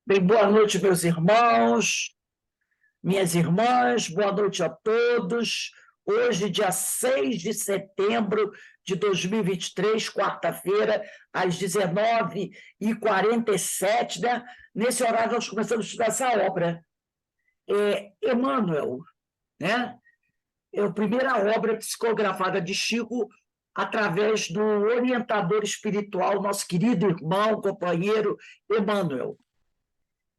Bem, boa noite, meus irmãos, minhas irmãs, boa noite a todos. Hoje, dia 6 de setembro de 2023, quarta-feira, às 19h47, né? Nesse horário, nós começamos a estudar essa obra. Emmanuel, né? É a primeira obra psicografada de Chico através do orientador espiritual, nosso querido irmão, companheiro Emmanuel.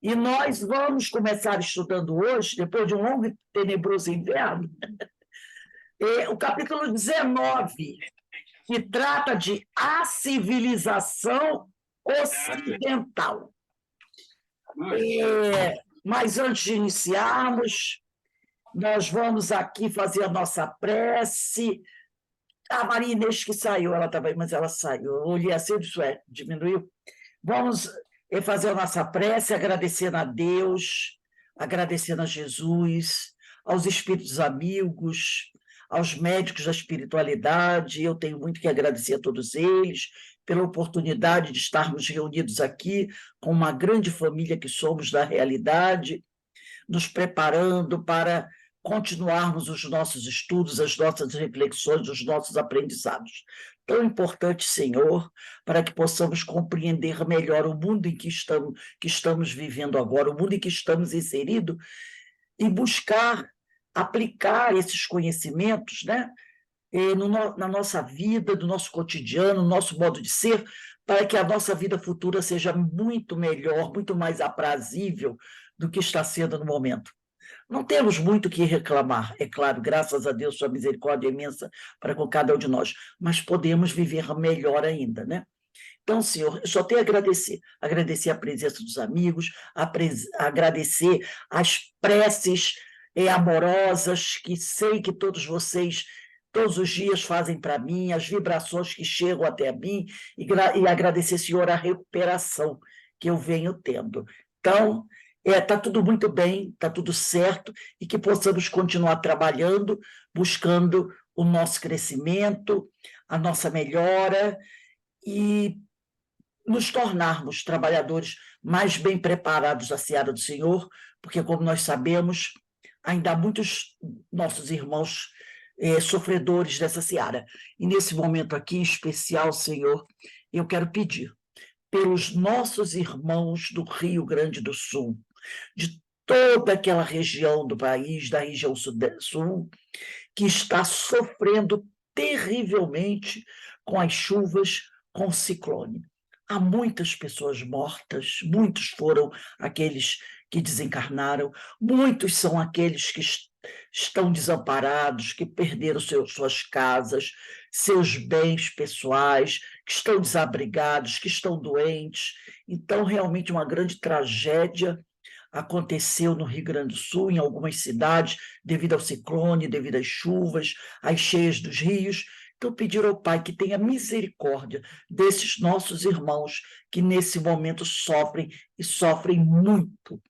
E nós vamos começar estudando hoje, depois de um longo e tenebroso inverno, o capítulo 19, que trata de a civilização ocidental. Mas antes de iniciarmos, nós vamos aqui fazer a nossa prece. A Maria Inês que saiu, ela também, mas ela saiu. Eu olhei assim, diminuiu. Vamos fazer a nossa prece, agradecendo a Deus, agradecendo a Jesus, aos espíritos amigos, aos médicos da espiritualidade. Eu tenho muito que agradecer a todos eles pela oportunidade de estarmos reunidos aqui com uma grande família que somos da realidade, nos preparando para continuarmos os nossos estudos, as nossas reflexões, os nossos aprendizados. Tão importante, Senhor, para que possamos compreender melhor o mundo em que estamos vivendo agora, o mundo em que estamos inseridos, e buscar aplicar esses conhecimentos, né, na nossa vida, no nosso cotidiano, no nosso modo de ser, para que a nossa vida futura seja muito melhor, muito mais aprazível do que está sendo no momento. Não temos muito o que reclamar, é claro, graças a Deus, sua misericórdia é imensa para com cada um de nós, mas podemos viver melhor ainda, né? Então, Senhor, eu só tenho a agradecer a presença dos amigos, agradecer as preces amorosas que sei que todos vocês todos os dias fazem para mim, as vibrações que chegam até mim, e agradecer, Senhor, a recuperação que eu venho tendo. Então, está tudo muito bem, está tudo certo, e que possamos continuar trabalhando, buscando o nosso crescimento, a nossa melhora, e nos tornarmos trabalhadores mais bem preparados da seara do Senhor, porque, como nós sabemos, ainda há muitos nossos irmãos sofredores dessa seara. E nesse momento aqui, em especial, Senhor, eu quero pedir pelos nossos irmãos do Rio Grande do Sul, de toda aquela região do país, da região sul, que está sofrendo terrivelmente com as chuvas, com o ciclone. Há muitas pessoas mortas, muitos foram aqueles que desencarnaram, muitos são aqueles que estão desamparados, que perderam suas casas, seus bens pessoais, que estão desabrigados, que estão doentes. Então, realmente, uma grande tragédia aconteceu no Rio Grande do Sul, em algumas cidades, devido ao ciclone, devido às chuvas, às cheias dos rios. Então, pedir ao Pai que tenha misericórdia desses nossos irmãos que, nesse momento, sofrem, e sofrem muito,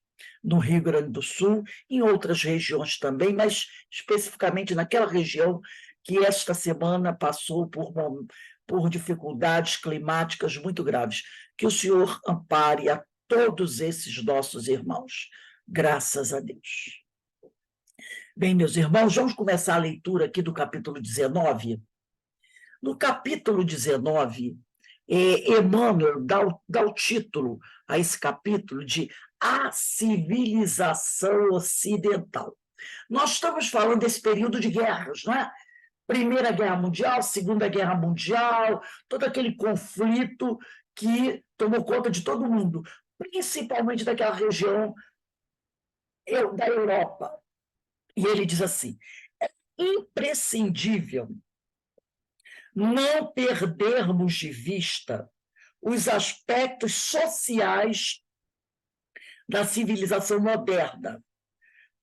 no Rio Grande do Sul, em outras regiões também, mas especificamente naquela região que esta semana passou por dificuldades climáticas muito graves. Que o Senhor ampare a todos esses nossos irmãos. Graças a Deus. Bem, meus irmãos, vamos começar a leitura aqui do capítulo 19. No capítulo 19, Emmanuel dá o título a esse capítulo de A Civilização Ocidental. Nós estamos falando desse período de guerras, não é? Primeira Guerra Mundial, Segunda Guerra Mundial, todo aquele conflito que tomou conta de todo mundo, principalmente daquela região da Europa. E ele diz assim: é imprescindível não perdermos de vista os aspectos sociais da civilização moderna,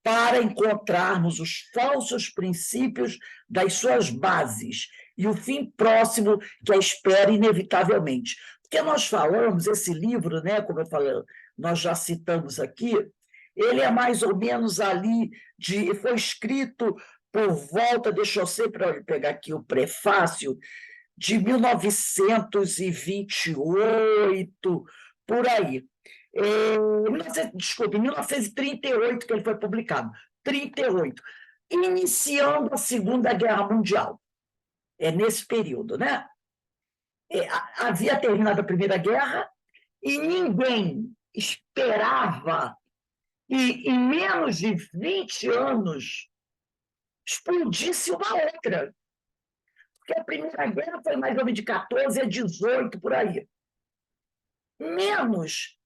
para encontrarmos os falsos princípios das suas bases e o fim próximo que a espera inevitavelmente. Porque nós falamos, esse livro, né, como eu falei, nós já citamos aqui, ele é mais ou menos ali, foi escrito por volta, deixa eu sempre pegar aqui o prefácio, de 1928, por aí. Desculpe, em 1938 que ele foi publicado. 38, iniciando a Segunda Guerra Mundial. É nesse período, né? Havia terminado a Primeira Guerra e ninguém esperava que em menos de 20 anos explodisse uma outra. Porque a Primeira Guerra foi mais ou menos de 14 a 18, por aí. Menos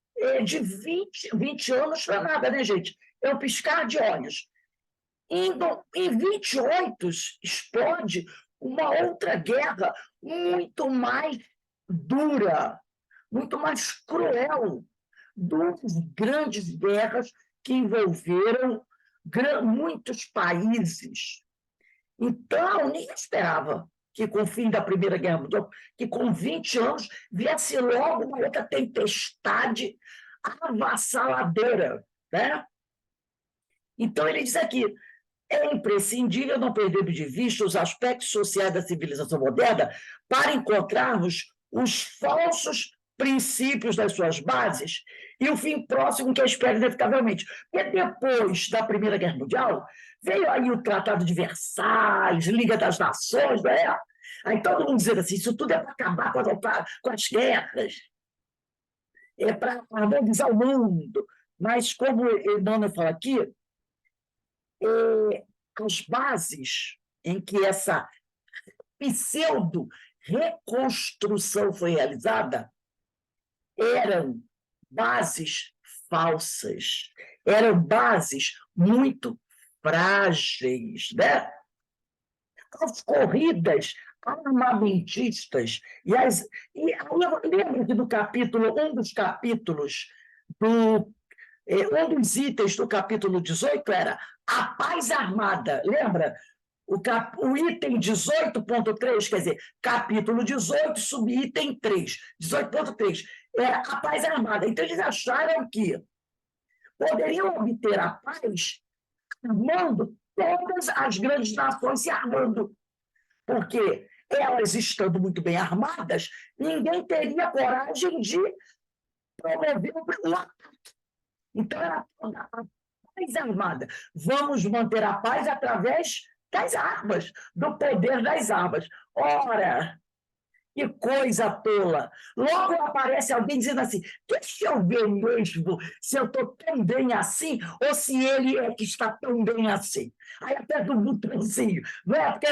de 20 anos não é nada, né, gente? É um piscar de olhos. Em 28 explode uma outra guerra muito mais dura, muito mais cruel. Duas grandes guerras que envolveram muitos países. Então, ninguém esperava que, com o fim da Primeira Guerra Mundial, que com 20 anos viesse logo uma outra tempestade avassaladora, né? Então, ele diz aqui, é imprescindível não perdermos de vista os aspectos sociais da civilização moderna para encontrarmos os falsos princípios das suas bases e o fim próximo que a espera inevitavelmente. Porque depois da Primeira Guerra Mundial, veio aí o Tratado de Versalhes, Liga das Nações, não é? Aí todo mundo dizendo assim, isso tudo é para acabar com as guerras, é para harmonizar o mundo. Mas, como Emmanuel fala aqui, as bases em que essa pseudo-reconstrução foi realizada eram bases falsas, eram bases muito frágeis, né? As corridas armamentistas, e lembra que no capítulo, um dos capítulos um dos itens do capítulo 18 era a paz armada, lembra? O item 18.3, quer dizer, capítulo 18, subitem 3, 18.3, era a paz armada. Então, eles acharam que poderiam obter a paz armando todas as grandes nações se armando, porque elas estando muito bem armadas, ninguém teria coragem de promover um ataque. Então, era a paz armada. Vamos manter a paz através das armas, do poder das armas. Ora, que coisa tola! Logo aparece alguém dizendo assim, deixa eu ver mesmo se eu estou tão bem assim ou se ele é que está tão bem assim. Aí aperta um botãozinho, não é? Porque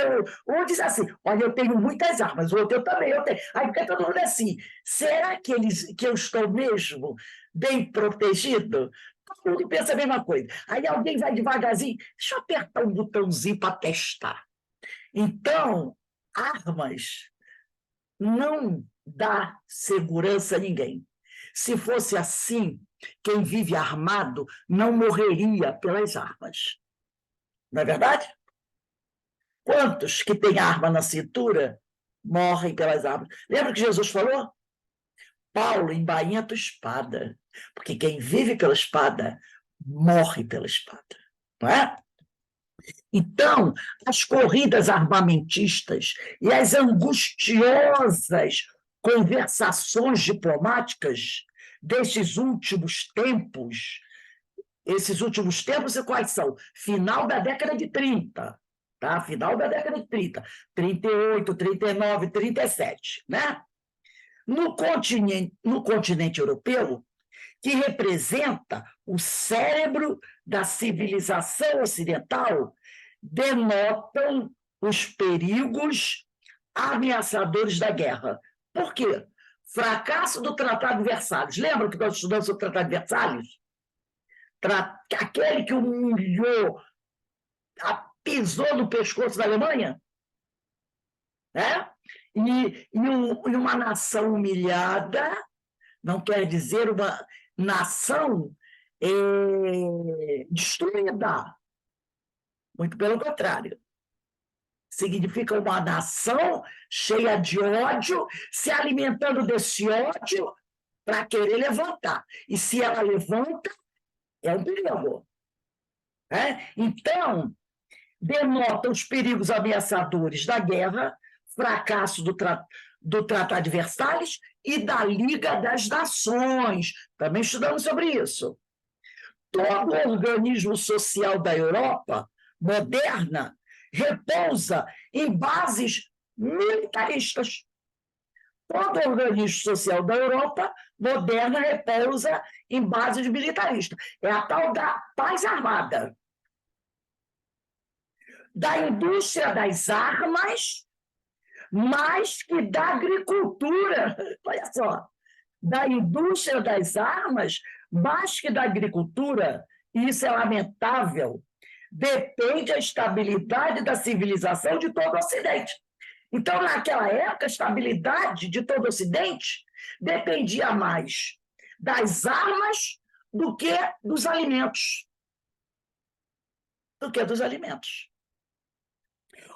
um diz assim, olha, eu tenho muitas armas, o outro eu também, eu tenho. Aí fica todo mundo assim, será que eu estou mesmo bem protegido? Todo mundo pensa a mesma coisa. Aí alguém vai devagarzinho, deixa eu apertar um botãozinho para testar. Então, armas não dá segurança a ninguém. Se fosse assim, quem vive armado não morreria pelas armas. Não é verdade? Quantos que têm arma na cintura morrem pelas armas? Lembra que Jesus falou? Paulo embainha a tua espada, porque quem vive pela espada morre pela espada. Não é? Então, as corridas armamentistas e as angustiosas conversações diplomáticas desses últimos tempos, esses últimos tempos, e quais são? Final da década de 30, tá? Final da década de 30, 38, 39, 37, né? No continente europeu, que representa o cérebro da civilização ocidental, denotam os perigos ameaçadores da guerra. Por quê? Fracasso do Tratado de Versalhes. Lembra que nós estudamos sobre o Tratado de Versalhes? Aquele que humilhou, pisou no pescoço da Alemanha? Né? E uma nação humilhada não quer dizer uma nação destruída. Muito pelo contrário. Significa uma nação cheia de ódio, se alimentando desse ódio para querer levantar. E se ela levanta, é um perigo. Então, denota os perigos ameaçadores da guerra, fracasso do Tratado de Versalhes e da Liga das Nações. Também estudamos sobre isso. Todo organismo social da Europa moderna repousa em bases militaristas. Todo organismo social da Europa moderna repousa em bases militaristas. É a tal da paz armada, da indústria das armas, mais que da agricultura. Olha só, da indústria das armas, mais que da agricultura, e isso é lamentável, depende a estabilidade da civilização de todo o Ocidente. Então, naquela época, a estabilidade de todo o Ocidente dependia mais das armas do que dos alimentos. Do que dos alimentos.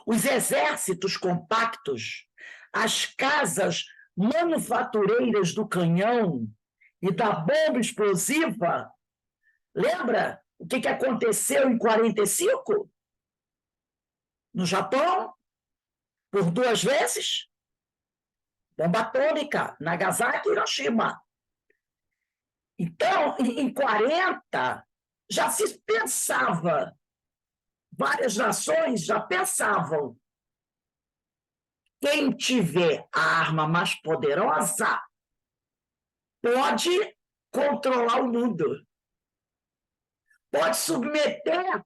Os exércitos compactos, as casas manufatureiras do canhão e da bomba explosiva. Lembra o que aconteceu em 1945? No Japão? Por 2 vezes? Bomba atômica, Nagasaki e Hiroshima. Então, em 1940, já se pensava, várias nações já pensavam, quem tiver a arma mais poderosa pode controlar o mundo, pode submeter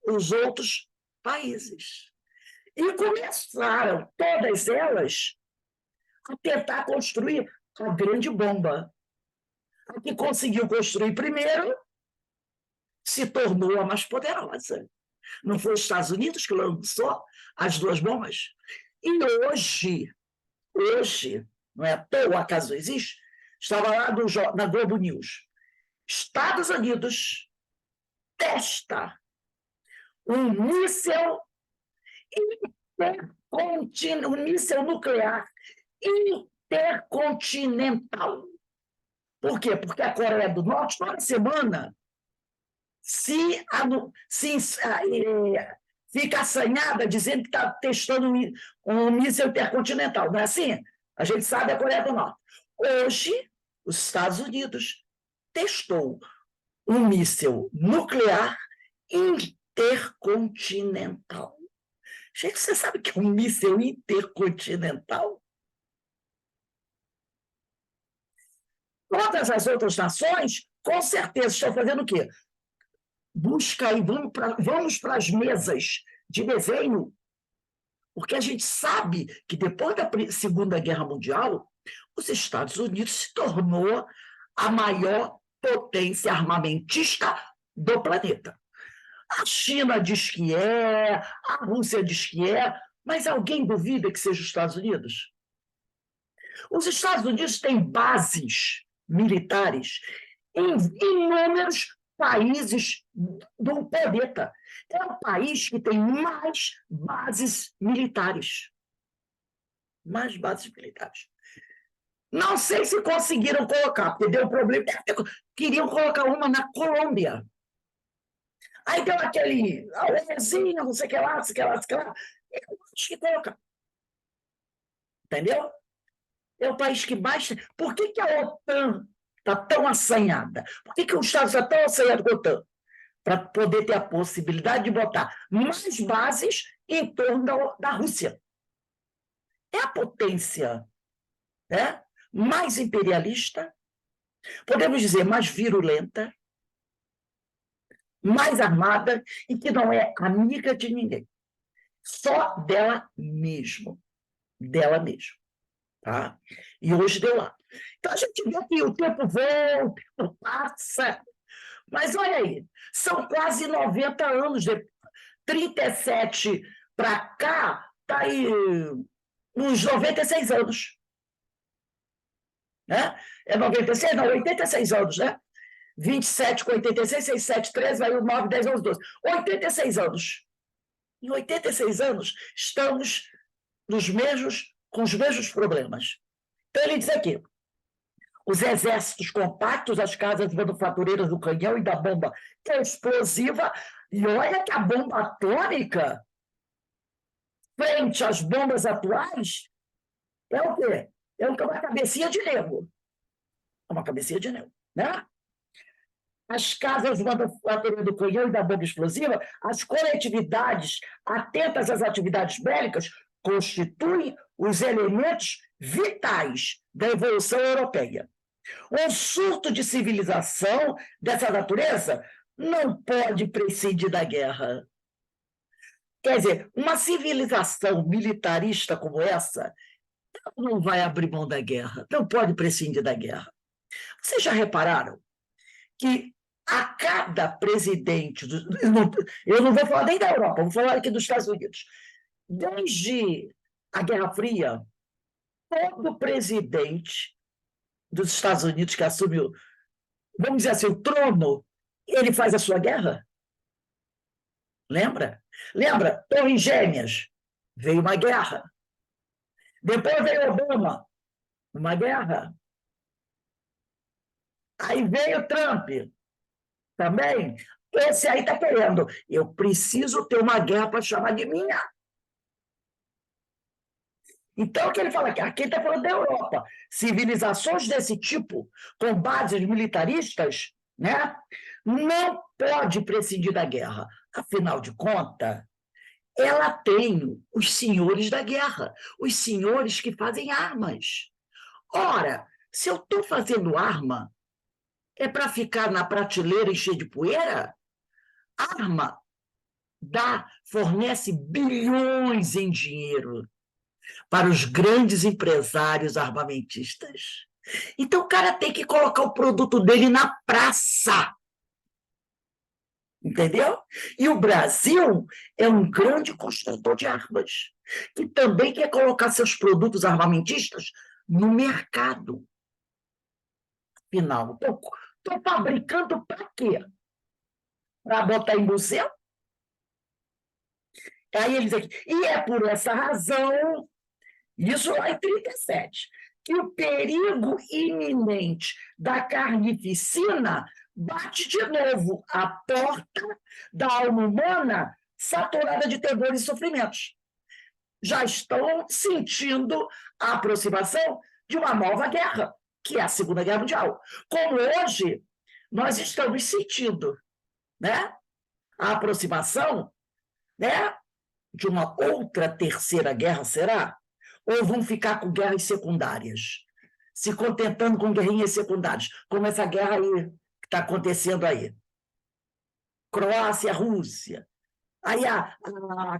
os outros países. E começaram todas elas a tentar construir a grande bomba. A que conseguiu construir primeiro se tornou a mais poderosa. Não foi os Estados Unidos que lançou as 2 bombas? E hoje, não é à toa, o acaso existe, estava lá na Globo News. Estados Unidos testa um míssil nuclear intercontinental. Por quê? Porque a Coreia do Norte, toda semana, fica assanhada dizendo que está testando um míssil intercontinental. Não é assim? A gente sabe a Coreia do Norte. Hoje, os Estados Unidos testou um míssil nuclear intercontinental. Gente, você sabe que é um míssil intercontinental? Todas as outras nações, com certeza, estão fazendo o quê? Busca aí, vamos para as mesas de desenho, porque a gente sabe que depois da Segunda Guerra Mundial, os Estados Unidos se tornou a maior potência armamentista do planeta. A China diz que é, a Rússia diz que é, mas alguém duvida que seja os Estados Unidos? Os Estados Unidos têm bases militares em inúmeros países do planeta. É o país que tem mais bases militares. Mais bases militares. Não sei se conseguiram colocar, porque deu problema. Queriam colocar uma na Colômbia. Aí deu aquele auezinho, não sei o que lá, não sei o que lá, não sei o que lá. Eu acho que colocar. Entendeu? É o país que mais... Por que a OTAN está tão assanhada? Por que os Estados Unidos estão tão assanhados com a OTAN? Para poder ter a possibilidade de botar mais bases em torno da Rússia. É a potência, né, mais imperialista, podemos dizer mais virulenta, mais armada e que não é amiga de ninguém. Só dela mesmo. Dela mesmo. Tá? E hoje deu lá. Então a gente vê que o tempo voa, o tempo passa. Mas olha aí, são quase 90 anos, de 37 para cá, está aí uns 96 anos. Né? É 96? Não, 86 anos, né? 27 com 86, 6, 7, 13, vai o 9, 10, 11, 12. 86 anos. Em 86 anos, estamos com os mesmos problemas. Então, ele diz aqui, os exércitos compactos, as casas manufatureiras do canhão e da bomba explosiva, e olha que a bomba atômica, frente às bombas atuais, é o quê? É uma cabecinha de nego. É uma cabecinha de nego, né? As casas de manufatura do canhão e da bomba explosiva, as coletividades atentas às atividades bélicas constituem os elementos vitais da evolução europeia. Um surto de civilização dessa natureza não pode prescindir da guerra. Quer dizer, uma civilização militarista como essa não vai abrir mão da guerra, não pode prescindir da guerra. Vocês já repararam que a cada presidente, eu não vou falar nem da Europa, vou falar aqui dos Estados Unidos, desde a Guerra Fria, todo presidente dos Estados Unidos que assumiu, vamos dizer assim, o trono, ele faz a sua guerra? Lembra? Lembra? Torres Gêmeas, veio uma guerra. Depois veio Obama, uma guerra. Aí veio Trump, também. Esse aí está querendo. Eu preciso ter uma guerra para chamar de minha. Então, o que ele fala aqui? Aqui está falando da Europa. Civilizações desse tipo, com bases militaristas, né, não pode prescindir da guerra. Afinal de contas, ela tem os senhores da guerra, os senhores que fazem armas. Ora, se eu estou fazendo arma, é para ficar na prateleira e cheia de poeira? Arma fornece bilhões em dinheiro para os grandes empresários armamentistas. Então, o cara tem que colocar o produto dele na praça. Entendeu? E o Brasil é um grande construtor de armas, que também quer colocar seus produtos armamentistas no mercado. Afinal, estou fabricando para quê? Para botar em museu? Aí eles aqui. E é por essa razão, isso lá em 1937, que o perigo iminente da carnificina bate de novo à porta da alma humana saturada de terrores e sofrimentos. Já estão sentindo a aproximação de uma nova guerra, que é a Segunda Guerra Mundial. Como hoje, nós estamos sentindo, né, a aproximação, né, de uma outra terceira guerra, será? Ou vão ficar com guerras secundárias, se contentando com guerrinhas secundárias, como essa guerra aí que está acontecendo aí. Croácia, Rússia. Aí a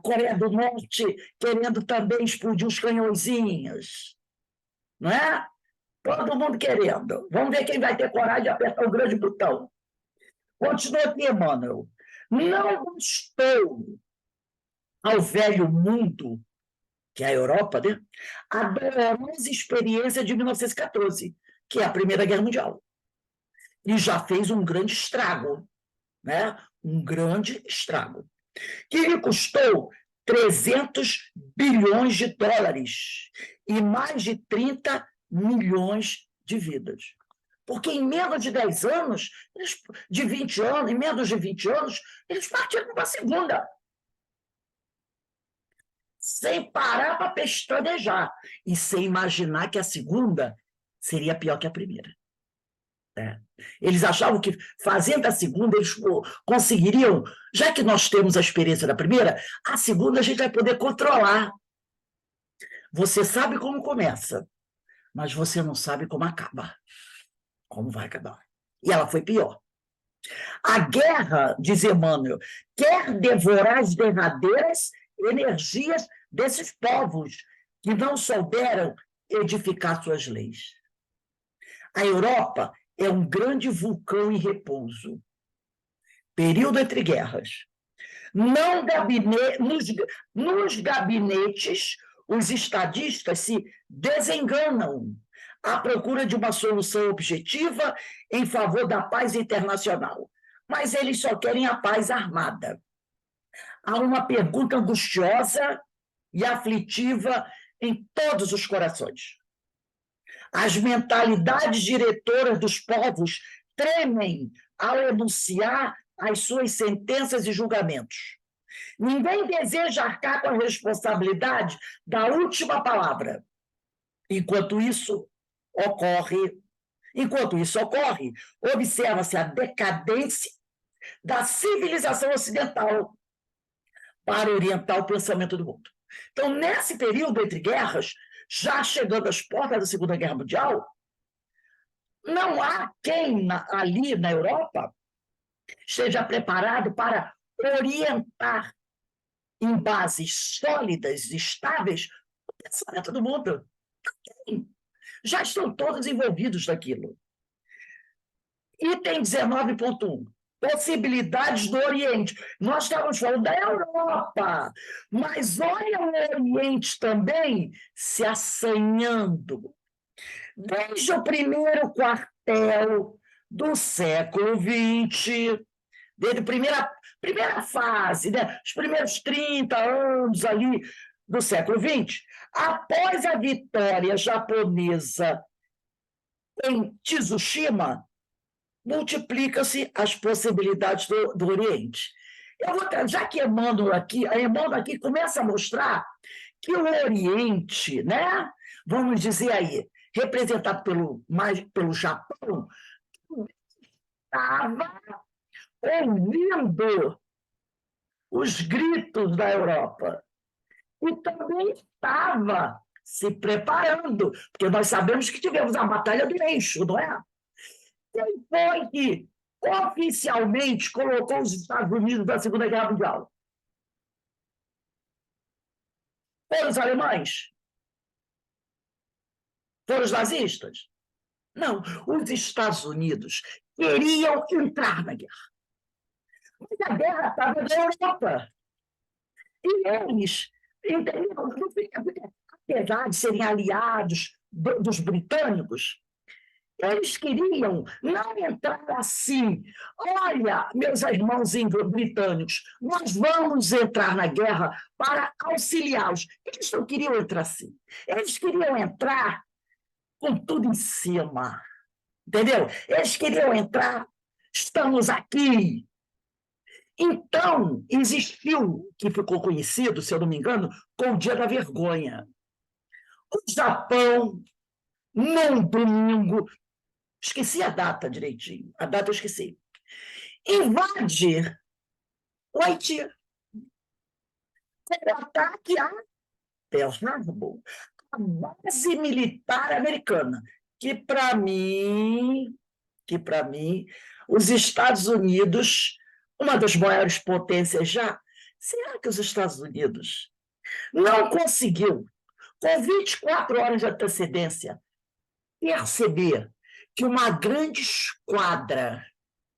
Coreia do Norte querendo também explodir os canhõezinhos. Não é? Todo mundo querendo. Vamos ver quem vai ter coragem de apertar o grande botão. Continua aqui, Emmanuel. Não bastou ao velho mundo, que é a Europa, né, a dolorosa experiência de 1914, que é a Primeira Guerra Mundial. E já fez um grande estrago, né? Um grande estrago, que lhe custou 300 bilhões de dólares e mais de 30 milhões de vidas. Porque em menos de 10 anos, de 20 anos, em menos de 20 anos, eles partiram para a segunda. Sem parar para pestanejar e sem imaginar que a segunda seria pior que a primeira. Eles achavam que, fazendo a segunda, eles conseguiriam, já que nós temos a experiência da primeira, a segunda a gente vai poder controlar. Você sabe como começa, mas você não sabe como acaba. Como vai acabar. E ela foi pior. A guerra, diz Emmanuel, quer devorar as derradeiras energias desses povos que não souberam edificar suas leis. A Europa é um grande vulcão em repouso. Período entre guerras. Nos gabinetes, os estadistas se desenganam à procura de uma solução objetiva em favor da paz internacional. Mas eles só querem a paz armada. Há uma pergunta angustiosa e aflitiva em todos os corações. As mentalidades diretoras dos povos tremem ao enunciar as suas sentenças e julgamentos. Ninguém deseja arcar com a responsabilidade da última palavra. Enquanto isso ocorre, observa-se a decadência da civilização ocidental para orientar o pensamento do mundo. Então, nesse período entre guerras, já chegando às portas da Segunda Guerra Mundial, não há quem ali na Europa esteja preparado para orientar em bases sólidas e estáveis o pensamento do mundo. Já estão todos envolvidos naquilo. Item 19.1. Possibilidades do Oriente. Nós estamos falando da Europa, mas olha o Oriente também se assanhando. Desde o primeiro quartel do século XX, desde a primeira fase, né? Os primeiros 30 anos ali do século XX, após a vitória japonesa em Tsushima, multiplica-se as possibilidades do Oriente. Já que Emmanuel aqui começa a mostrar que o Oriente, né, vamos dizer aí, representado pelo Japão, estava ouvindo os gritos da Europa e também estava se preparando, porque nós sabemos que tivemos a Batalha do Eixo, não é? Quem foi que oficialmente colocou os Estados Unidos na Segunda Guerra Mundial? Foram os alemães? Foram os nazistas? Não, os Estados Unidos queriam entrar na guerra. Mas a guerra estava na Europa. E eles, entenderam? Apesar de serem aliados dos britânicos, eles queriam não entrar assim. Olha, meus irmãos britânicos, nós vamos entrar na guerra para auxiliá-los. Eles não queriam entrar assim. Eles queriam entrar com tudo em cima. Entendeu? Eles queriam entrar, estamos aqui. Então, existiu, que ficou conhecido, se eu não me engano, com o Dia da Vergonha. O Japão, num domingo, esqueci a data direitinho, a data eu esqueci, invade o Haiti. Com o ataque a Pearl Harbor, a base militar americana, que para mim, os Estados Unidos, uma das maiores potências já, será que os Estados Unidos não conseguiu, com 24 horas de antecedência, perceber que uma grande esquadra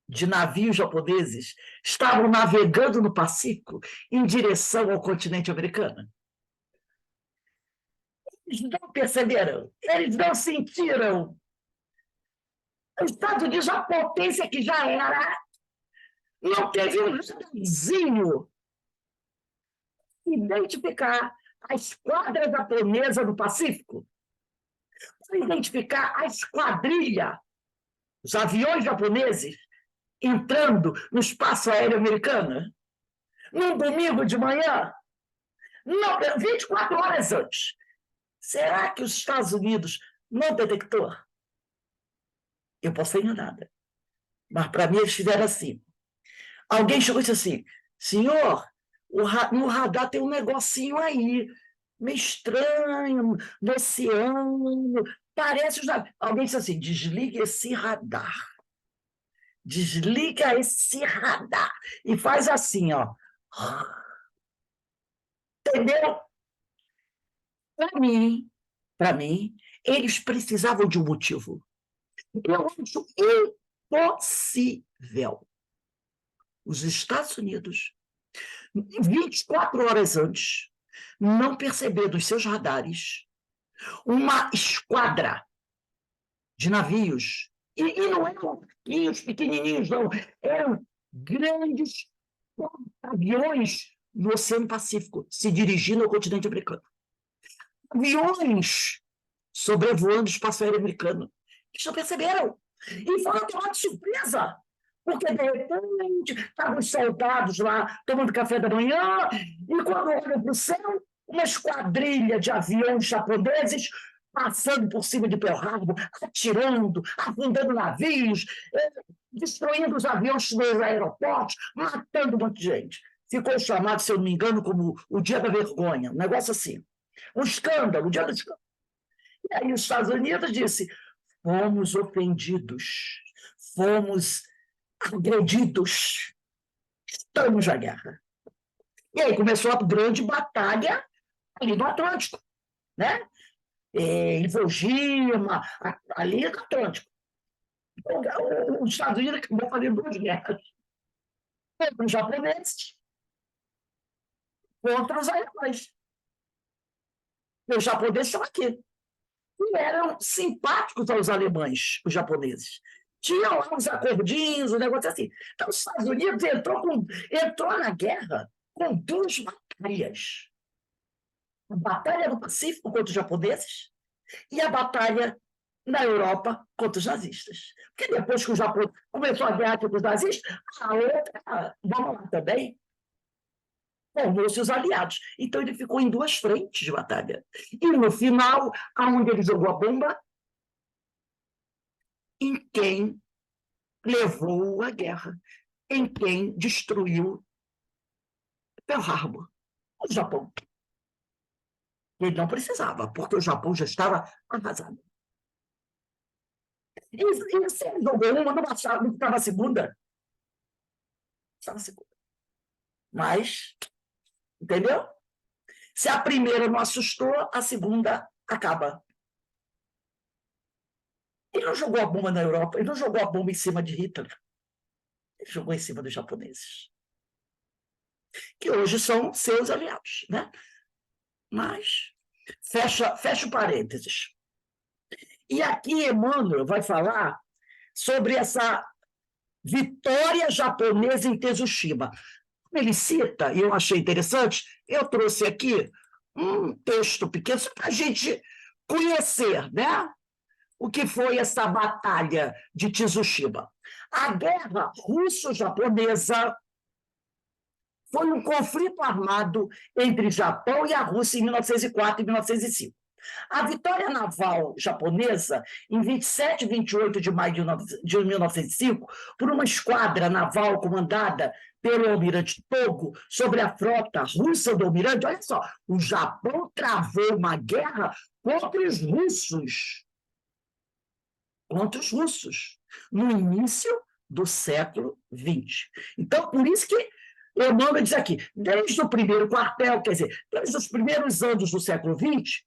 de navios japoneses estavam navegando no Pacífico em direção ao continente americano? Eles não perceberam, eles não sentiram. Os Estados Unidos, a potência que já era, não teve um radarzinho identificar a esquadra japonesa no Pacífico, para identificar a esquadrilha, os aviões japoneses entrando no espaço aéreo americano, num domingo de manhã, não, 24 horas antes. Será que os Estados Unidos não detectou? Eu posso ter enganada, mas para mim eles fizeram assim. Alguém chegou e disse assim: senhor, no radar tem um negocinho aí, meio estranho, no oceano, parece os navios. Alguém disse assim: desliga esse radar. Desliga esse radar. E faz assim, ó. Entendeu? Para mim, eles precisavam de um motivo. Eu acho impossível os Estados Unidos, 24 horas antes, não perceber dos seus radares uma esquadra de navios. E não eram pequenininhos, não. Eram grandes aviões no Oceano Pacífico, se dirigindo ao continente americano. Aviões sobrevoando o espaço aéreo americano. Eles não perceberam. E foram tomados de surpresa. Porque, de repente, estavam os soldados lá tomando café da manhã, e quando olham para o céu, uma esquadrilha de aviões japoneses passando por cima de Pearl Harbor, atirando, afundando navios, destruindo os aviões dos aeroportos, matando um monte de gente. Ficou chamado, se eu não me engano, como o Dia da Vergonha, um negócio assim. Um escândalo, o Dia do Escândalo. E aí os Estados Unidos disse, fomos ofendidos, fomos agredidos, estamos na guerra. E aí começou a grande batalha ali no Atlântico, né? Iwo Jima, ali no Atlântico. Os Estados Unidos acabou fazendo duas guerras. Contra os japoneses, contra os alemães. Os japoneses estão aqui. E eram simpáticos aos alemães, os japoneses. Tinham lá uns acordinhos, um negócio assim. Então, os Estados Unidos entrou na guerra com duas batalhas. A Batalha do Pacífico contra os japoneses e a batalha na Europa contra os nazistas. Porque depois que o Japão começou a guerra contra os nazistas, a outra, vamos lá também, formou-se os aliados. Então ele ficou em duas frentes de batalha. E no final, aonde ele jogou a bomba? Em quem levou a guerra, em quem destruiu Pearl Harbor, o Japão. Ele não precisava, porque o Japão já estava arrasado. E se ele jogou uma, não estava a segunda. Estava a segunda. Mas, entendeu? Se a primeira não assustou, a segunda acaba. Ele não jogou a bomba na Europa, ele não jogou a bomba em cima de Hitler. Ele jogou em cima dos japoneses. Que hoje são seus aliados, né? Mas, fecha o parênteses. E aqui Emmanuel vai falar sobre essa vitória japonesa em Tetsushima. Ele cita, e eu achei interessante, eu trouxe aqui um texto pequeno para a gente conhecer, né, o que foi essa batalha de Tetsushima. A guerra russo-japonesa foi um conflito armado entre Japão e a Rússia em 1904 e 1905. A vitória naval japonesa, em 27 e 28 de maio de 1905, por uma esquadra naval comandada pelo almirante Togo sobre a frota russa do almirante, olha só, o Japão travou uma guerra contra os russos. Contra os russos, no início do século XX. Então, por isso que Emmanuel diz aqui, desde o primeiro quartel, quer dizer, desde os primeiros anos do século XX,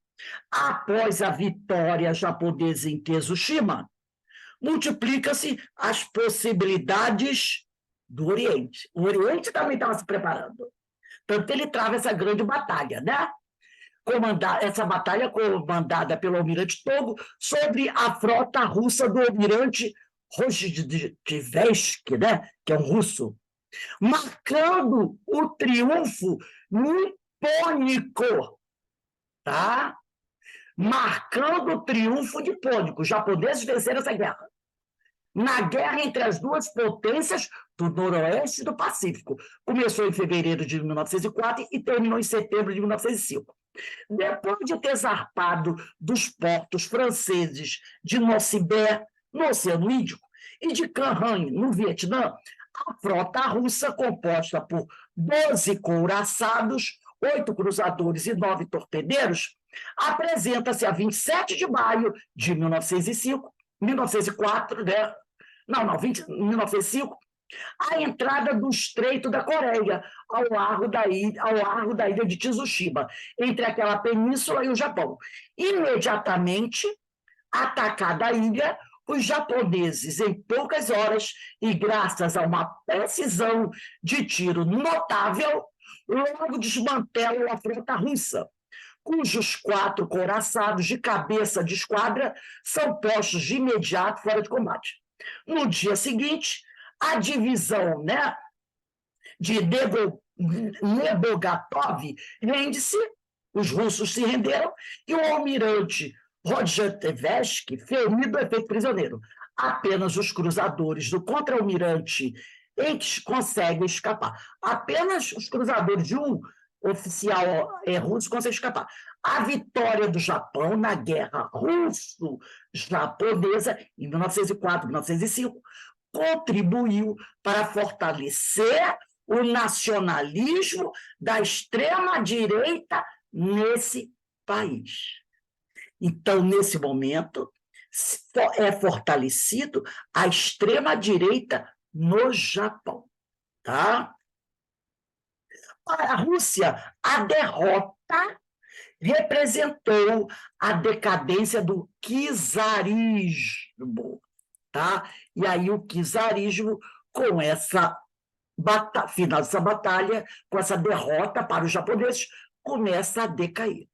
após a vitória japonesa em Tetsushima, multiplica-se as possibilidades do Oriente. O Oriente também estava se preparando. Tanto ele trava essa grande batalha, né? Essa batalha comandada pelo almirante Togo sobre a frota russa do almirante Rozhdestvensky, né? Que é um russo, marcando o triunfo nipônico, tá? Marcando o triunfo nipônico. Os japoneses venceram essa guerra. Na guerra entre as duas potências do Noroeste e do Pacífico. Começou em fevereiro de 1904 e terminou em setembro de 1905. Depois de ter zarpado dos portos franceses de Nosibé, no Oceano Índico, e de Canham, no Vietnã, a frota russa, composta por 12 couraçados, 8 cruzadores e 9 torpedeiros, apresenta-se a 27 de maio de 1904, né? 1905, a entrada do Estreito da Coreia, ao largo da ilha de Tetsushima, entre aquela península e o Japão. Imediatamente, atacada a ilha, os japoneses, em poucas horas, e graças a uma precisão de tiro notável, logo desmantelam a frota russa, cujos 4 couraçados de cabeça de esquadra são postos de imediato fora de combate. No dia seguinte, a divisão, né, de Nebogatov rende-se, os russos se renderam, e o almirante Rozhdestvensky, ferido, é feito prisioneiro. Apenas os cruzadores do contra-almirante conseguem escapar. Apenas os cruzadores de um oficial russo conseguem escapar. A vitória do Japão na Guerra Russo-Japonesa, em 1904, 1905, contribuiu para fortalecer o nacionalismo da extrema-direita nesse país. Então, nesse momento, é fortalecido a extrema-direita no Japão. Tá? Para a Rússia, a derrota representou a decadência do czarismo. Tá? E aí o czarismo, com essa final dessa batalha, com essa derrota para os japoneses, começa a decair.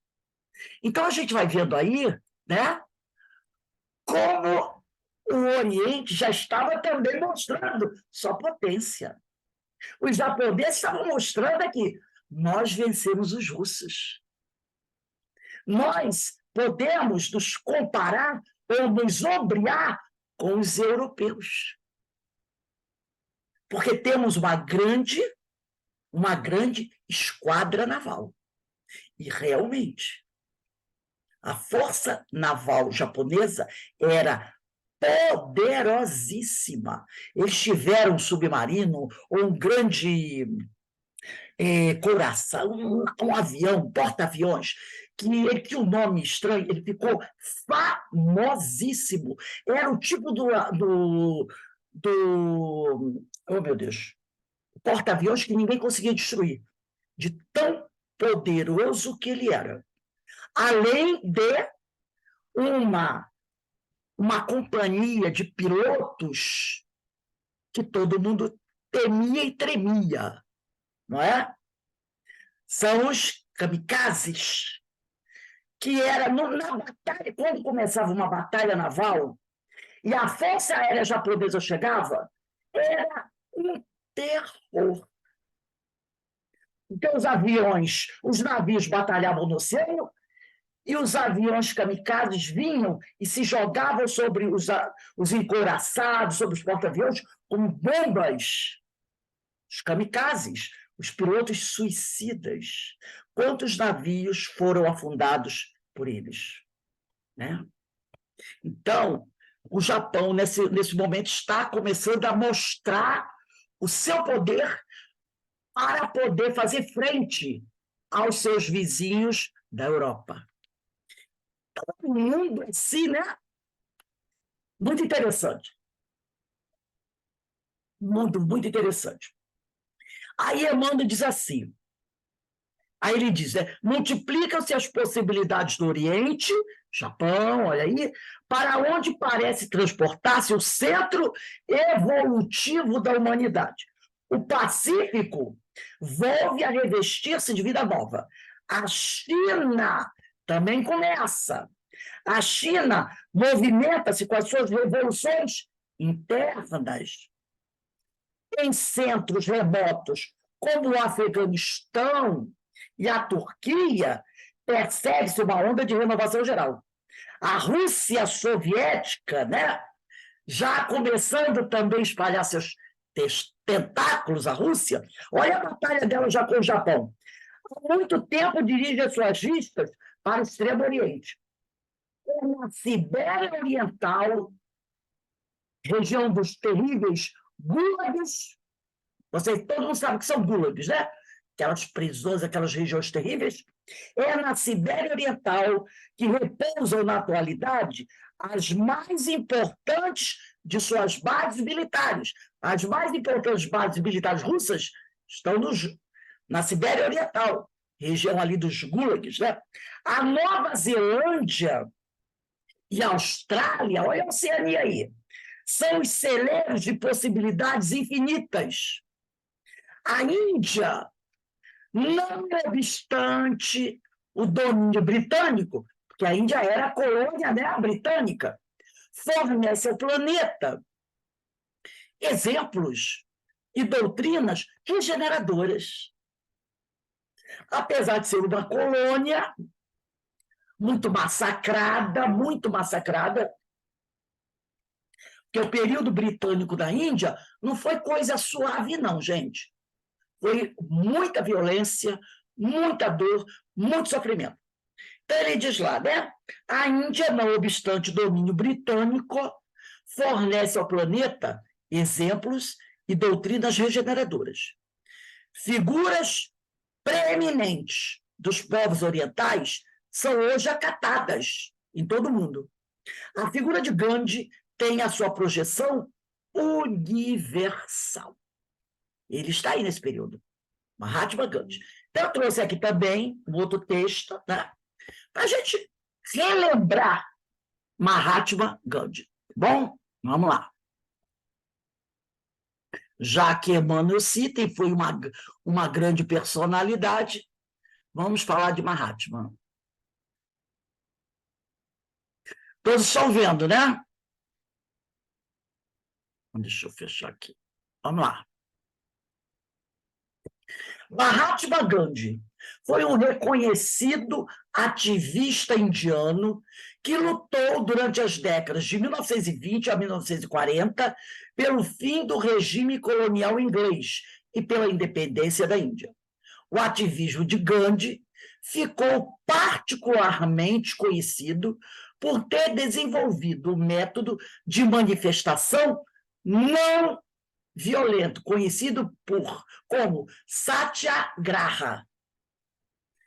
Então, a gente vai vendo aí, né, como o Oriente já estava também mostrando sua potência. Os japoneses estavam mostrando aqui, nós vencemos os russos. Nós podemos nos comparar ou nos obrigar com os europeus. Porque temos uma grande esquadra naval. E, realmente, a força naval japonesa era poderosíssima. Eles tiveram um submarino ou um grande couração, um avião, porta-aviões, que ele tinha um nome estranho, ele ficou famosíssimo. Era o tipo do oh, meu Deus, porta-aviões que ninguém conseguia destruir, de tão poderoso que ele era. Além de uma companhia de pilotos que todo mundo temia e tremia, não é? São os kamikazes, que era na batalha, quando começava uma batalha naval e a Força Aérea Japonesa chegava, era um terror. Então, os navios batalhavam no oceano e os aviões kamikazes vinham e se jogavam sobre os encouraçados, sobre os porta-aviões, com bombas. Os kamikazes, os pilotos suicidas. Quantos navios foram afundados por eles? Né? Então, o Japão, nesse momento, está começando a mostrar o seu poder para poder fazer frente aos seus vizinhos da Europa. Todo mundo assim, né? Muito interessante. Muito interessante. Aí Emmanuel diz assim, aí ele diz, multiplicam-se as possibilidades do Oriente, Japão, olha aí, para onde parece transportar-se o centro evolutivo da humanidade. O Pacífico volve a revestir-se de vida nova. A China também começa. A China movimenta-se com as suas revoluções internas. Em centros remotos, como o Afeganistão e a Turquia, percebe-se uma onda de renovação geral. A Rússia soviética, né, já começando também a espalhar seus tentáculos, a Rússia, olha a batalha dela já com o Japão. Há muito tempo dirige as suas vistas para o Extremo Oriente. Na Sibéria Oriental, região dos terríveis gulags, todo mundo sabe que são gulags, né? Aquelas prisões, aquelas regiões terríveis. É na Sibéria Oriental que repousam na atualidade as mais importantes de suas bases militares. As mais importantes bases militares russas estão na Sibéria Oriental, região ali dos gulags, né? A Nova Zelândia e a Austrália, olha a Oceania aí, são os celeiros de possibilidades infinitas. A Índia, não obstante o domínio britânico, porque a Índia era a colônia, né, britânica, fornece ao planeta exemplos e doutrinas regeneradoras. Apesar de ser uma colônia muito massacrada, porque o período britânico da Índia não foi coisa suave, não, gente. Foi muita violência, muita dor, muito sofrimento. Então, ele diz lá, né? A Índia, não obstante o domínio britânico, fornece ao planeta exemplos e doutrinas regeneradoras. Figuras preeminentes dos povos orientais são hoje acatadas em todo o mundo. A figura de Gandhi tem a sua projeção universal. Ele está aí nesse período. Mahatma Gandhi. Então, eu trouxe aqui também um outro texto, né, para a gente relembrar Mahatma Gandhi. Bom, vamos lá. Já que Emmanuel cita e foi uma grande personalidade, vamos falar de Mahatma. Todos estão vendo, né? Deixa eu fechar aqui. Vamos lá. Mahatma Gandhi foi um reconhecido ativista indiano que lutou durante as décadas de 1920 a 1940 pelo fim do regime colonial inglês e pela independência da Índia. O ativismo de Gandhi ficou particularmente conhecido por ter desenvolvido o método de manifestação não violento, conhecido como Satyagraha.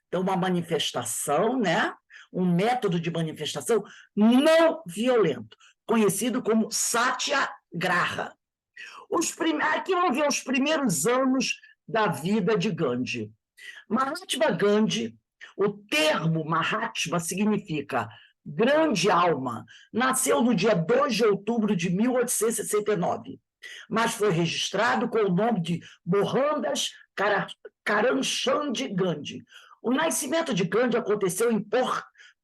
Então, uma manifestação, né? Um método de manifestação não violento, conhecido como Satyagraha. Aqui vamos ver os primeiros anos da vida de Gandhi. Mahatma Gandhi, o termo Mahatma significa grande alma, nasceu no dia 2 de outubro de 1869, mas foi registrado com o nome de Mohandas Karamchand Gandhi. O nascimento de Gandhi aconteceu em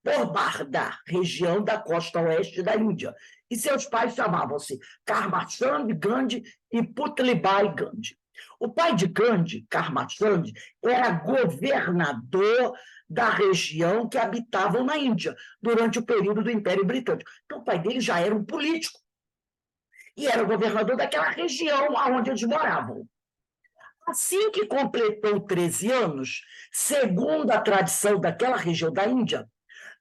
Porbandar, região da costa oeste da Índia, e seus pais chamavam-se Karmachand Gandhi e Putlibai Gandhi. O pai de Gandhi, Karmachand, era governador da região que habitavam na Índia, durante o período do Império Britânico. Então, o pai dele já era um político, e era o governador daquela região onde eles moravam. Assim que completou 13 anos, segundo a tradição daquela região da Índia,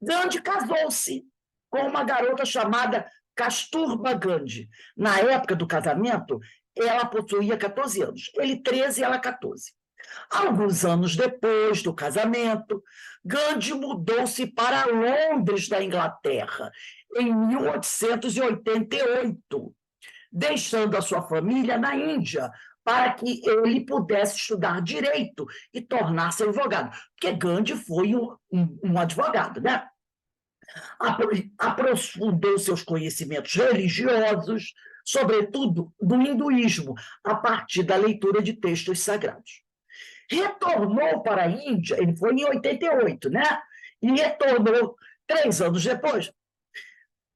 Gandhi casou-se com uma garota chamada Kasturba Gandhi. Na época do casamento, ela possuía 14 anos, ele 13 e ela 14. Alguns anos depois do casamento, Gandhi mudou-se para Londres, da Inglaterra, em 1888, deixando a sua família na Índia, para que ele pudesse estudar direito e tornar-se advogado, porque Gandhi foi um advogado, né? Aprofundou seus conhecimentos religiosos, sobretudo do hinduísmo, a partir da leitura de textos sagrados. Retornou para a Índia, ele foi em 88, né? E retornou 3 anos depois,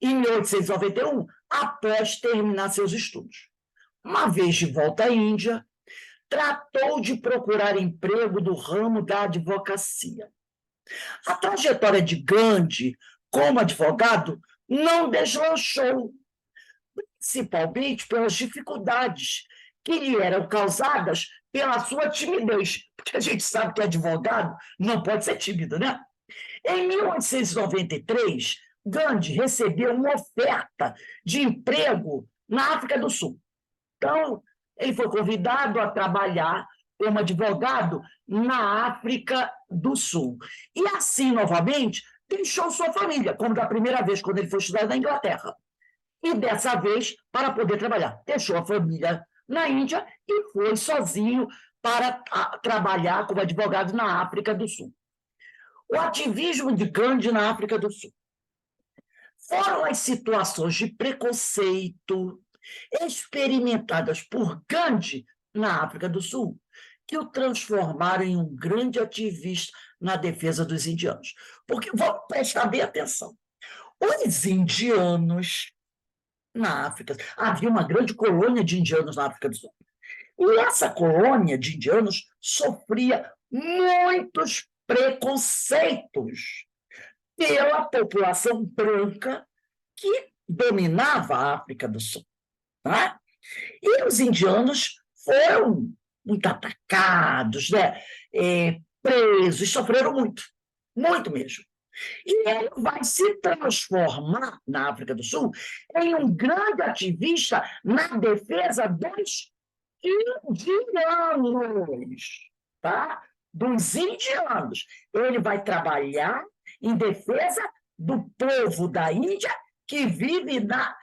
em 1891, após terminar seus estudos. Uma vez de volta à Índia, tratou de procurar emprego no ramo da advocacia. A trajetória de Gandhi como advogado não deslanchou, principalmente pelas dificuldades que lhe eram causadas pela sua timidez, porque a gente sabe que advogado não pode ser tímido, né? Em 1893, Gandhi recebeu uma oferta de emprego na África do Sul. Então, ele foi convidado a trabalhar como advogado na África do Sul. E assim, novamente, deixou sua família, como da primeira vez, quando ele foi estudar na Inglaterra. E dessa vez, para poder trabalhar. Deixou a família na Índia e foi sozinho para trabalhar como advogado na África do Sul. O ativismo de Gandhi na África do Sul. Foram as situações de preconceito experimentadas por Gandhi na África do Sul que o transformaram em um grande ativista na defesa dos indianos. Porque, vamos prestar bem atenção, os indianos na África, havia uma grande colônia de indianos na África do Sul, e essa colônia de indianos sofria muitos preconceitos pela população branca que dominava a África do Sul. Tá? E os indianos foram muito atacados, né? Presos, sofreram muito, muito mesmo. E ele vai se transformar, na África do Sul, em um grande ativista na defesa dos indianos, tá? Dos indianos. Ele vai trabalhar em defesa do povo da Índia que vive na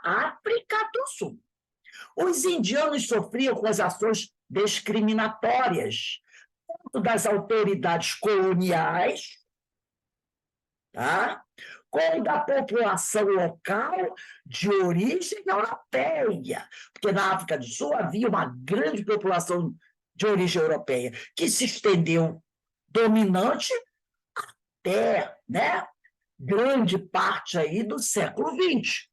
África do Sul. Os indianos sofriam com as ações discriminatórias, tanto das autoridades coloniais, tá? Como da população local de origem europeia, porque na África do Sul havia uma grande população de origem europeia, que se estendeu dominante até, né, grande parte aí do século XX.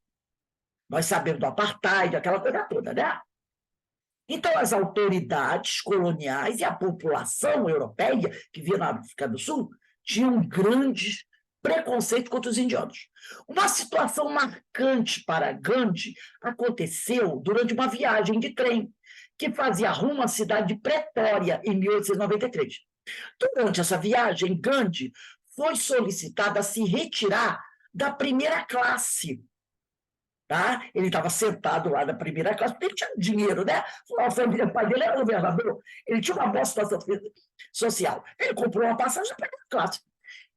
Nós sabemos do apartheid, aquela coisa toda, né? Então, as autoridades coloniais e a população europeia que vivia na África do Sul tinham grandes preconceito contra os indianos. Uma situação marcante para Gandhi aconteceu durante uma viagem de trem que fazia rumo à cidade de Pretória, em 1893. Durante essa viagem, Gandhi foi solicitado a se retirar da primeira classe. Tá? Ele estava sentado lá na primeira classe, porque ele tinha dinheiro, né? O pai dele era governador, ele tinha uma boa situação social. Ele comprou uma passagem da primeira classe.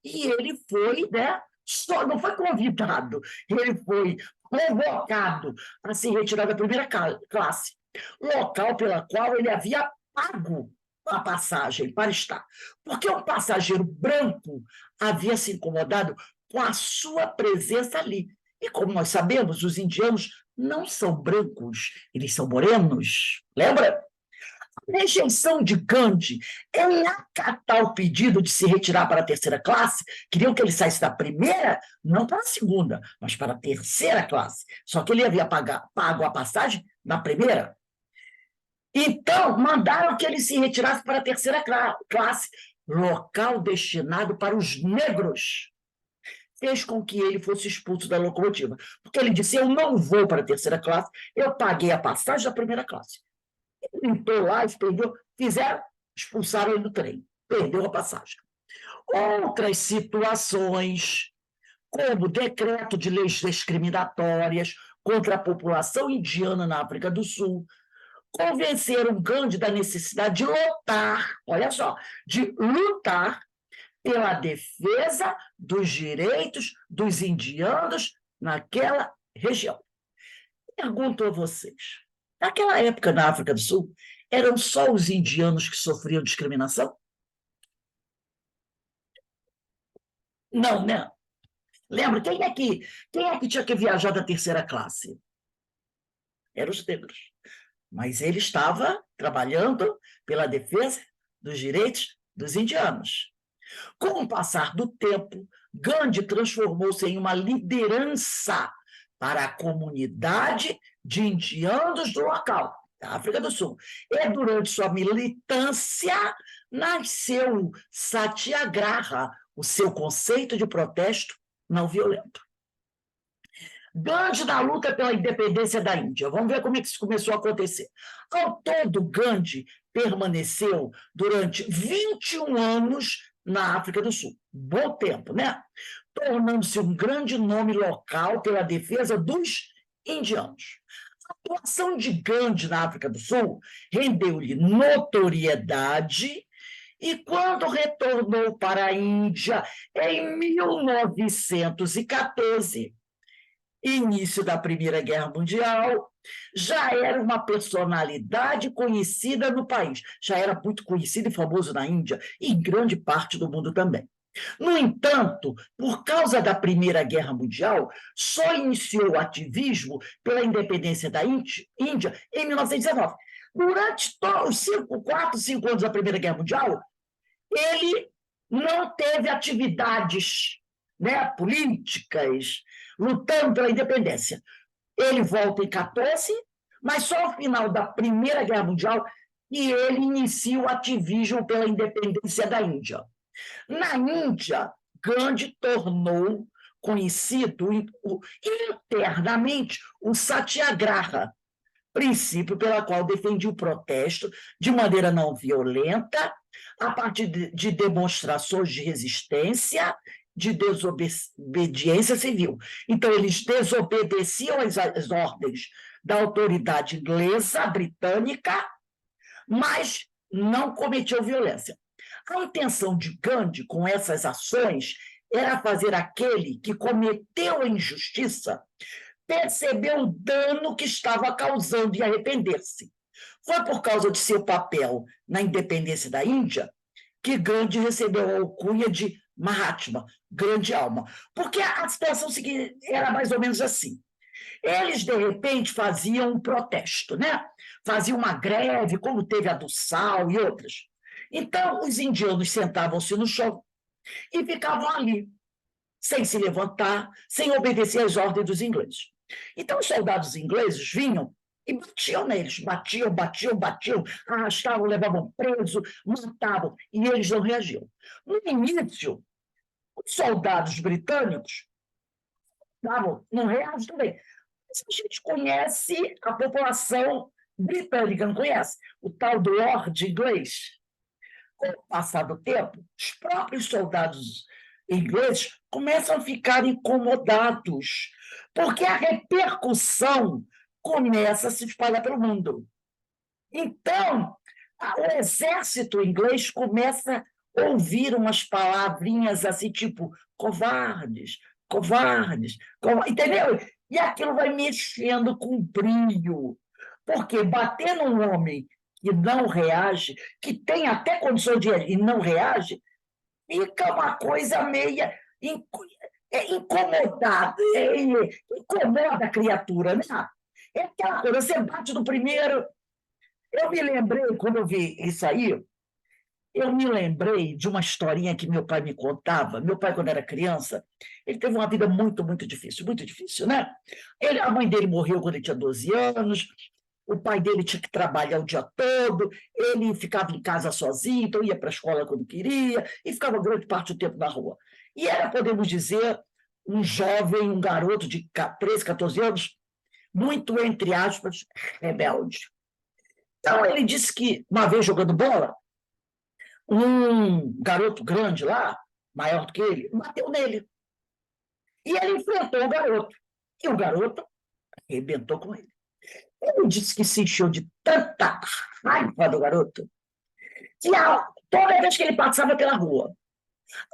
E ele foi, né? Só não foi convidado, ele foi convocado a se retirar da primeira classe, local pela qual ele havia pago a passagem para estar. Porque um passageiro branco havia se incomodado com a sua presença ali. E como nós sabemos, os indianos não são brancos, eles são morenos. Lembra? A rejeição de Gandhi em acatar o pedido de se retirar para a terceira classe, queriam que ele saísse da primeira, não para a segunda, mas para a terceira classe. Só que ele havia pago a passagem na primeira. Então, mandaram que ele se retirasse para a terceira classe, local destinado para os negros. Fez com que ele fosse expulso da locomotiva. Porque ele disse, eu não vou para a terceira classe, eu paguei a passagem da primeira classe. Ele entrou lá, fizeram, expulsaram ele do trem, perdeu a passagem. Outras situações, como decreto de leis discriminatórias contra a população indiana na África do Sul, convenceram Gandhi da necessidade de lutar, olha só, de lutar pela defesa dos direitos dos indianos naquela região. Pergunto a vocês, naquela época na África do Sul, eram só os indianos que sofriam discriminação? Não, né? Lembra, quem é que tinha que viajar da terceira classe? Eram os negros. Mas ele estava trabalhando pela defesa dos direitos dos indianos. Com o passar do tempo, Gandhi transformou-se em uma liderança para a comunidade de indianos do local, da África do Sul. E durante sua militância nasceu o Satyagraha, o seu conceito de protesto não violento. Gandhi na luta pela independência da Índia. Vamos ver como é que isso começou a acontecer. Ao todo, Gandhi permaneceu durante 21 anos na África do Sul. Bom tempo, né? Tornando-se um grande nome local pela defesa dos indianos. A atuação de Gandhi na África do Sul rendeu-lhe notoriedade e quando retornou para a Índia em 1914, início da Primeira Guerra Mundial, já era uma personalidade conhecida no país, já era muito conhecido e famoso na Índia e em grande parte do mundo também. No entanto, por causa da Primeira Guerra Mundial, só iniciou o ativismo pela independência da Índia em 1919. Durante os 4, 5 anos da Primeira Guerra Mundial, ele não teve atividades, né, políticas, lutando pela independência. Ele volta em 14, mas só ao final da Primeira Guerra Mundial que ele inicia o ativismo pela independência da Índia. Na Índia, Gandhi tornou conhecido internamente o Satyagraha, princípio pela qual defendia o protesto de maneira não violenta, a partir de demonstrações de resistência de desobediência civil. Então, eles desobedeciam as ordens da autoridade inglesa, britânica, mas não cometiam violência. A intenção de Gandhi com essas ações era fazer aquele que cometeu a injustiça perceber o dano que estava causando e arrepender-se. Foi por causa de seu papel na independência da Índia que Gandhi recebeu a alcunha de Mahatma, grande alma. Porque a situação era mais ou menos assim. Eles, de repente, faziam um protesto, né? Faziam uma greve, como teve a do sal e outras. Então, os indianos sentavam-se no chão e ficavam ali, sem se levantar, sem obedecer às ordens dos ingleses. Então, os soldados ingleses vinham e batiam neles, batiam, arrastavam, levavam preso, matavam, e eles não reagiam. No início, os soldados britânicos não reagem também. Mas a gente conhece a população britânica, não conhece? O tal do Lord inglês. Com o passar do tempo, os próprios soldados ingleses começam a ficar incomodados, porque a repercussão começa a se espalhar pelo mundo. Então, o exército inglês começa a ouvir umas palavrinhas assim, tipo, covardes, covardes, entendeu? E aquilo vai mexendo com o brilho, porque bater num homem que não reage, que tem até condições de e não reage, fica uma coisa meia incomodada, incomoda a criatura, né? É aquela coisa, você bate no primeiro. Eu me lembrei, quando eu vi isso aí, eu me lembrei de uma historinha que meu pai me contava. Meu pai, quando era criança, ele teve uma vida muito, muito difícil, né? A mãe dele morreu quando ele tinha 12 anos, o pai dele tinha que trabalhar o dia todo, ele ficava em casa sozinho, então ia para a escola quando queria, e ficava grande parte do tempo na rua. E era, podemos dizer, um jovem, um garoto de 13, 14 anos, muito, entre aspas, rebelde. Então, ele disse que, uma vez jogando bola, um garoto grande lá, maior do que ele, bateu nele. E ele enfrentou o garoto. E o garoto arrebentou com ele. Ele disse que se encheu de tanta raiva do garoto que toda vez que ele passava pela rua,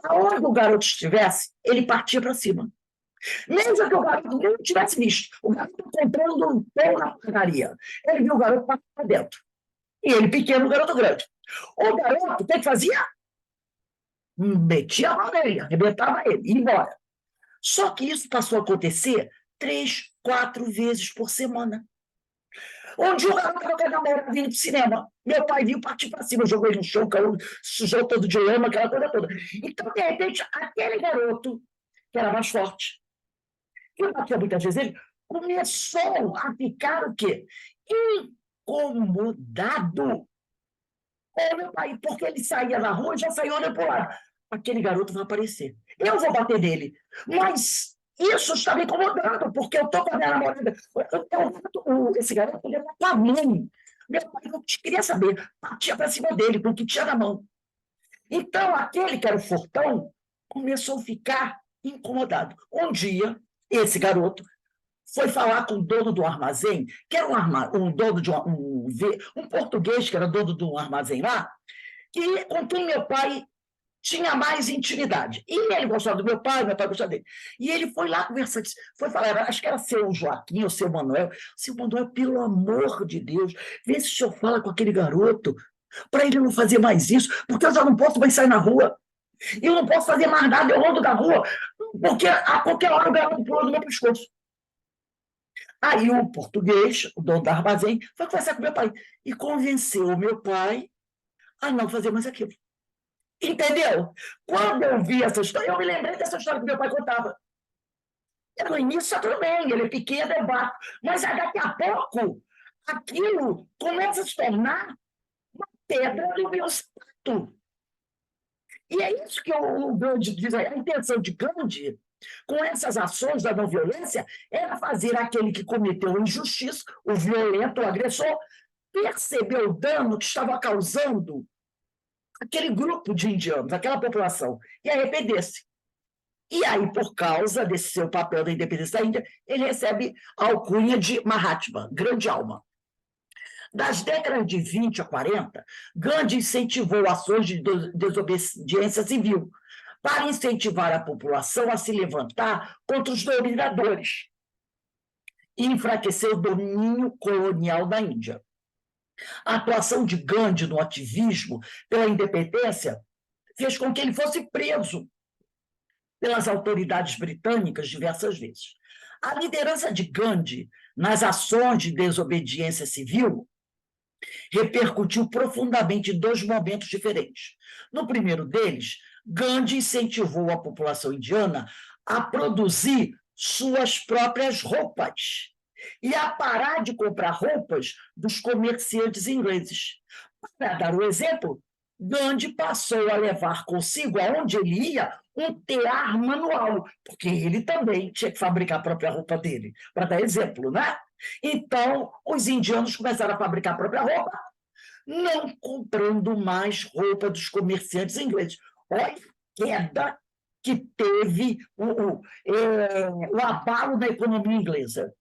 aonde o garoto estivesse, ele partia para cima. Mesmo que o garoto não tivesse visto, o garoto comprando um pão na padaria, ele viu o garoto passar para dentro. E ele pequeno, o garoto grande. O garoto, o que fazia? Metia a mão nele, arrebentava ele, ia embora. Só que isso passou a acontecer 3, 4 vezes por semana. Um dia o garoto estava com a namorada vindo para o cinema. Meu pai viu partir para cima, jogou ele no chão, caiu, sujou todo de lama, aquela coisa toda. Então, de repente, aquele garoto, que era mais forte, que batia muitas vezes ele, começou a ficar o quê? Incomodado com meu pai, porque ele saía na rua e já saía olhando para o lado. Aquele garoto vai aparecer. Eu vou bater nele. Mas isso está me incomodando, porque eu estou com a minha namorada. Esse garoto ele era com a mãe. Meu pai não queria saber, batia para cima dele com o que tinha na mão. Então, aquele que era o fortão começou a ficar incomodado. Um dia, esse garoto foi falar com o dono do armazém, que era um dono de um português que era dono de um armazém lá, com quem meu pai tinha mais intimidade. E ele gostava do meu pai gostava dele. E ele foi lá conversar, foi falar, acho que era seu Joaquim ou seu Manuel. Seu Manuel, pelo amor de Deus, vê se o senhor fala com aquele garoto, para ele não fazer mais isso, porque eu já não posso mais sair na rua. Eu não posso fazer mais nada, eu ando da rua, porque a qualquer hora o garoto pula no meu pescoço. Aí o português, o dono do armazém, foi conversar com meu pai e convenceu o meu pai a não fazer mais aquilo. Entendeu? Quando eu vi essa história, eu me lembrei dessa história que meu pai contava. No início, tudo bem, ele é pequeno, é baixo, mas daqui a pouco, aquilo começa a se tornar uma pedra no meu sapato. E é isso que o Gandhi diz, a intenção de Gandhi, com essas ações da não violência, era fazer aquele que cometeu a injustiça, o violento, o agressor, perceber o dano que estava causando aquele grupo de indianos, aquela população, e arrepender-se. E aí, por causa desse seu papel da independência da Índia, ele recebe a alcunha de Mahatma, grande alma. Das décadas de 20 a 40, Gandhi incentivou ações de desobediência civil para incentivar a população a se levantar contra os dominadores e enfraquecer o domínio colonial da Índia. A atuação de Gandhi no ativismo pela independência fez com que ele fosse preso pelas autoridades britânicas diversas vezes. A liderança de Gandhi nas ações de desobediência civil repercutiu profundamente em dois momentos diferentes. No primeiro deles, Gandhi incentivou a população indiana a produzir suas próprias roupas e a parar de comprar roupas dos comerciantes ingleses. Para dar um exemplo, Gandhi passou a levar consigo, aonde ele ia, um tear manual, porque ele também tinha que fabricar a própria roupa dele, para dar exemplo, né? Então, os indianos começaram a fabricar a própria roupa, não comprando mais roupa dos comerciantes ingleses. Olha a queda que teve o abalo da economia inglesa.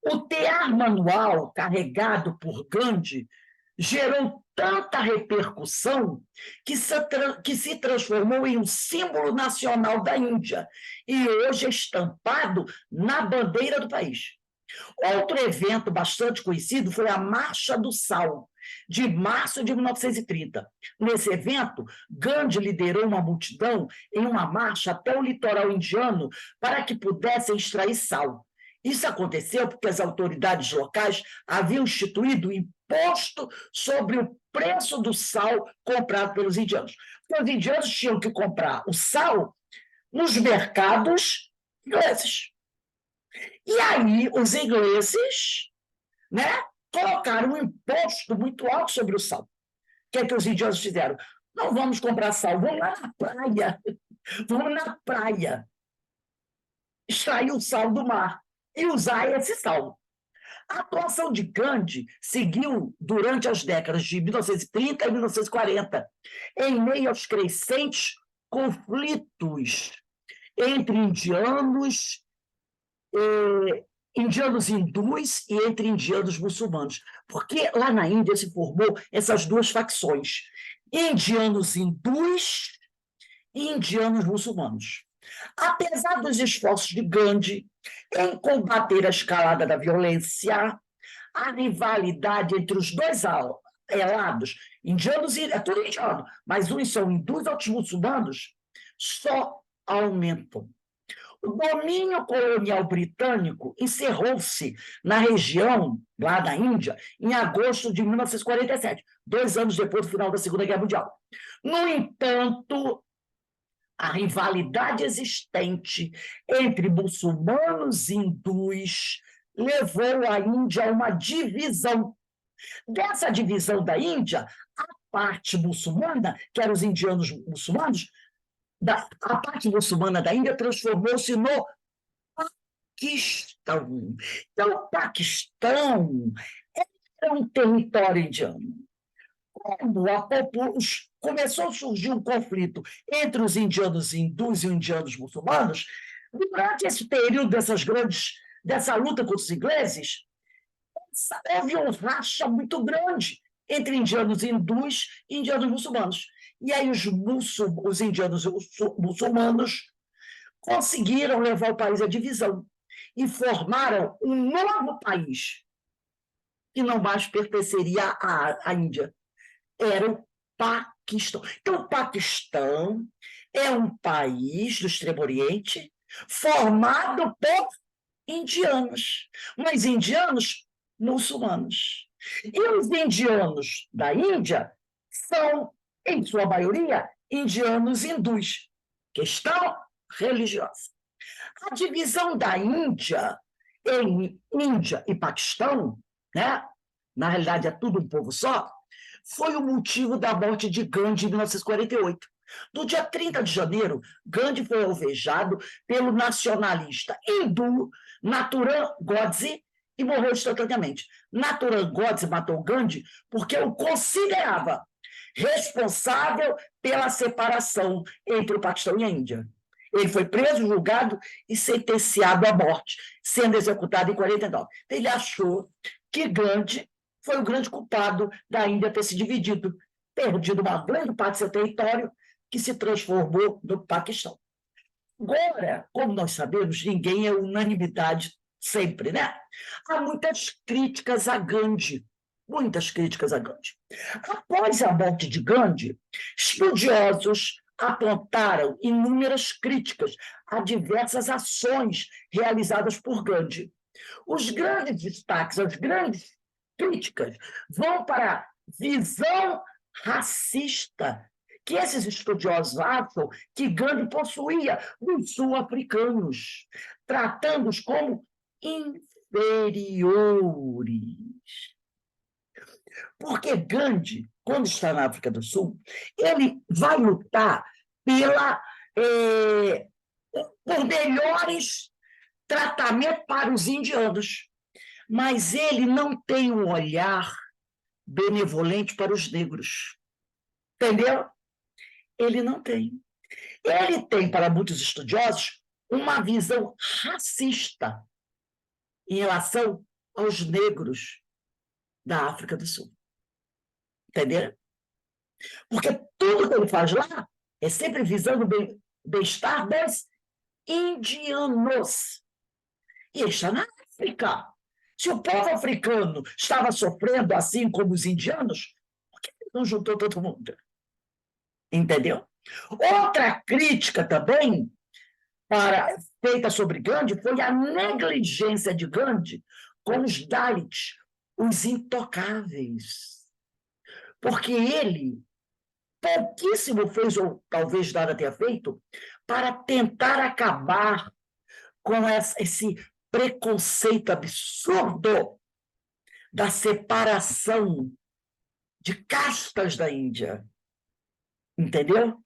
O tear manual carregado por Gandhi gerou tanta repercussão que se transformou em um símbolo nacional da Índia e hoje é estampado na bandeira do país. Outro evento bastante conhecido foi a Marcha do Sal, de março de 1930. Nesse evento, Gandhi liderou uma multidão em uma marcha até o litoral indiano para que pudessem extrair sal. Isso aconteceu porque as autoridades locais haviam instituído imposto sobre o preço do sal comprado pelos indianos. Porque os indianos tinham que comprar o sal nos mercados ingleses. E aí os ingleses, né, colocaram um imposto muito alto sobre o sal. O que é que os indianos fizeram? Não vamos comprar sal, vamos lá na praia. Vamos na praia extrair o sal do mar e usar esse sal. A atuação de Gandhi seguiu durante as décadas de 1930 e 1940, em meio aos crescentes conflitos entre indianos hindus e entre indianos muçulmanos, porque lá na Índia se formou essas duas facções, indianos hindus e indianos muçulmanos. Apesar dos esforços de Gandhi em combater a escalada da violência, a rivalidade entre os dois lados, indianos e... é tudo indiano, mas uns são hindus e outros muçulmanos, só aumentam. O domínio colonial britânico encerrou-se na região, lá da Índia, em agosto de 1947, 2 anos depois do final da Segunda Guerra Mundial. No entanto, a rivalidade existente entre muçulmanos e hindus levou a Índia a uma divisão. Dessa divisão da Índia, a parte muçulmana, que eram os indianos muçulmanos, a parte muçulmana da Índia transformou-se no Paquistão. Então, o Paquistão era um território indiano. Quando começou a surgir um conflito entre os indianos hindus e os indianos muçulmanos, durante esse período dessa luta contra os ingleses, houve um racha muito grande entre indianos hindus e indianos muçulmanos. E aí os indianos muçulmanos conseguiram levar o país à divisão e formaram um novo país que não mais pertenceria à Índia. Era o Paquistão. Então, o Paquistão é um país do Extremo Oriente formado por indianos, mas indianos muçulmanos. E os indianos da Índia são, em sua maioria, indianos hindus. Questão religiosa. A divisão da Índia em Índia e Paquistão, né? Na realidade é tudo um povo só, foi o motivo da morte de Gandhi em 1948. No dia 30 de janeiro, Gandhi foi alvejado pelo nacionalista hindu Nathuram Godse e morreu instantaneamente. Nathuram Godse matou Gandhi porque o considerava responsável pela separação entre o Paquistão e a Índia. Ele foi preso, julgado e sentenciado à morte, sendo executado em 49. Ele achou que Gandhi foi o grande culpado da Índia ter se dividido, perdido uma grande parte do seu território, que se transformou no Paquistão. Agora, como nós sabemos, ninguém é unanimidade sempre, né? Há muitas críticas a Gandhi, muitas críticas a Gandhi. Após a morte de Gandhi, estudiosos apontaram inúmeras críticas a diversas ações realizadas por Gandhi. Os grandes destaques, as grandes críticas vão para a visão racista que esses estudiosos acham que Gandhi possuía dos sul-africanos, tratando-os como inferiores. Porque Gandhi, quando está na África do Sul, ele vai lutar por melhores tratamentos para os indianos, mas ele não tem um olhar benevolente para os negros. Entendeu? Ele não tem. Ele tem, para muitos estudiosos, uma visão racista em relação aos negros da África do Sul. Entendeu? Porque tudo que ele faz lá é sempre visando o bem-estar dos indianos. E ele está na África. Se o povo africano estava sofrendo assim como os indianos, por que ele não juntou todo mundo? Entendeu? Outra crítica também feita sobre Gandhi foi a negligência de Gandhi com os Dalits, os intocáveis. Porque ele pouquíssimo fez, ou talvez nada tenha feito, para tentar acabar com esse preconceito absurdo da separação de castas da Índia. Entendeu?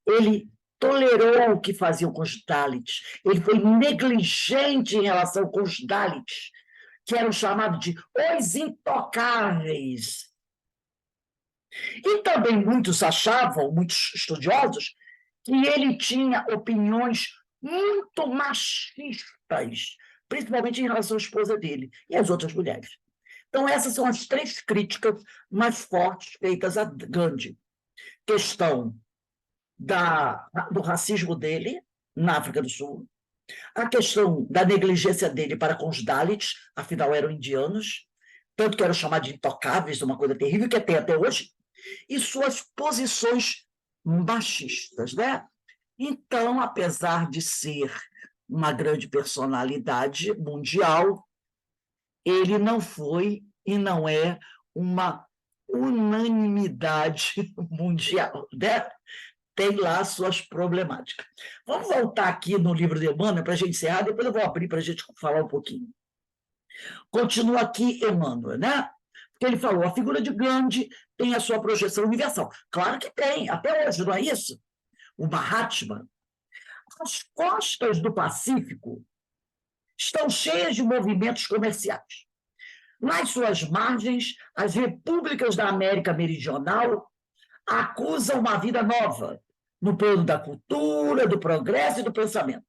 Ele tolerou o que faziam com os Dalits. Ele foi negligente em relação com os Dalits, que eram chamados de os intocáveis. E também muitos achavam, muitos estudiosos, que ele tinha opiniões muito machistas, principalmente em relação à esposa dele e às outras mulheres. Então, essas são as três críticas mais fortes feitas a Gandhi. Questão do racismo dele na África do Sul, a questão da negligência dele para com os Dalits, afinal eram indianos, tanto que eram chamados de intocáveis, uma coisa terrível que tem até hoje, e suas posições machistas, né? Então, apesar de ser uma grande personalidade mundial, ele não foi e não é uma unanimidade mundial, né? Tem lá suas problemáticas. Vamos voltar aqui no livro de Emmanuel para a gente encerrar, depois eu vou abrir para a gente falar um pouquinho. Continua aqui Emmanuel, né? Porque ele falou, a figura de Gandhi tem a sua projeção universal. Claro que tem, até hoje, não é isso? O Mahatma. As costas do Pacífico estão cheias de movimentos comerciais. Nas suas margens, as repúblicas da América Meridional acusam uma vida nova, no plano da cultura, do progresso e do pensamento.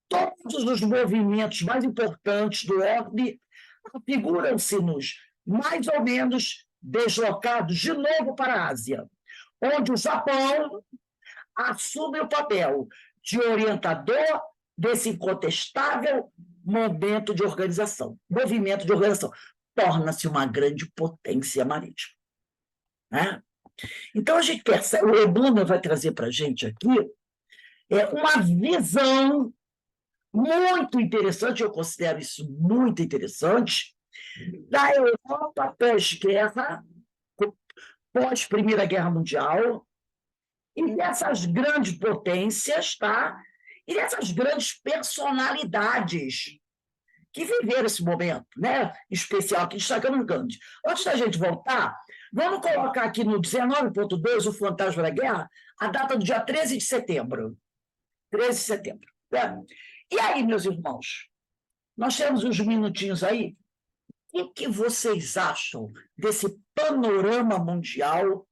Todos os movimentos mais importantes do orbe afiguram-se-nos mais ou menos deslocados de novo para a Ásia, onde o Japão assume o papel de orientador desse incontestável movimento de organização. Torna-se uma grande potência marítima. Né? Então, a gente percebe, o Emmanuel vai trazer para a gente aqui uma visão muito interessante, eu considero isso muito interessante, da Europa pós-guerra, pós-Primeira Guerra Mundial, e dessas grandes potências, tá? E dessas grandes personalidades que viveram esse momento, né? Especial, aqui destacando o Gandhi. Antes da gente voltar, vamos colocar aqui no 19.2, o Fantasma da Guerra, a data do dia 13 de setembro. 13 de setembro. Né? E aí, meus irmãos, nós temos uns minutinhos aí. O que vocês acham desse panorama mundial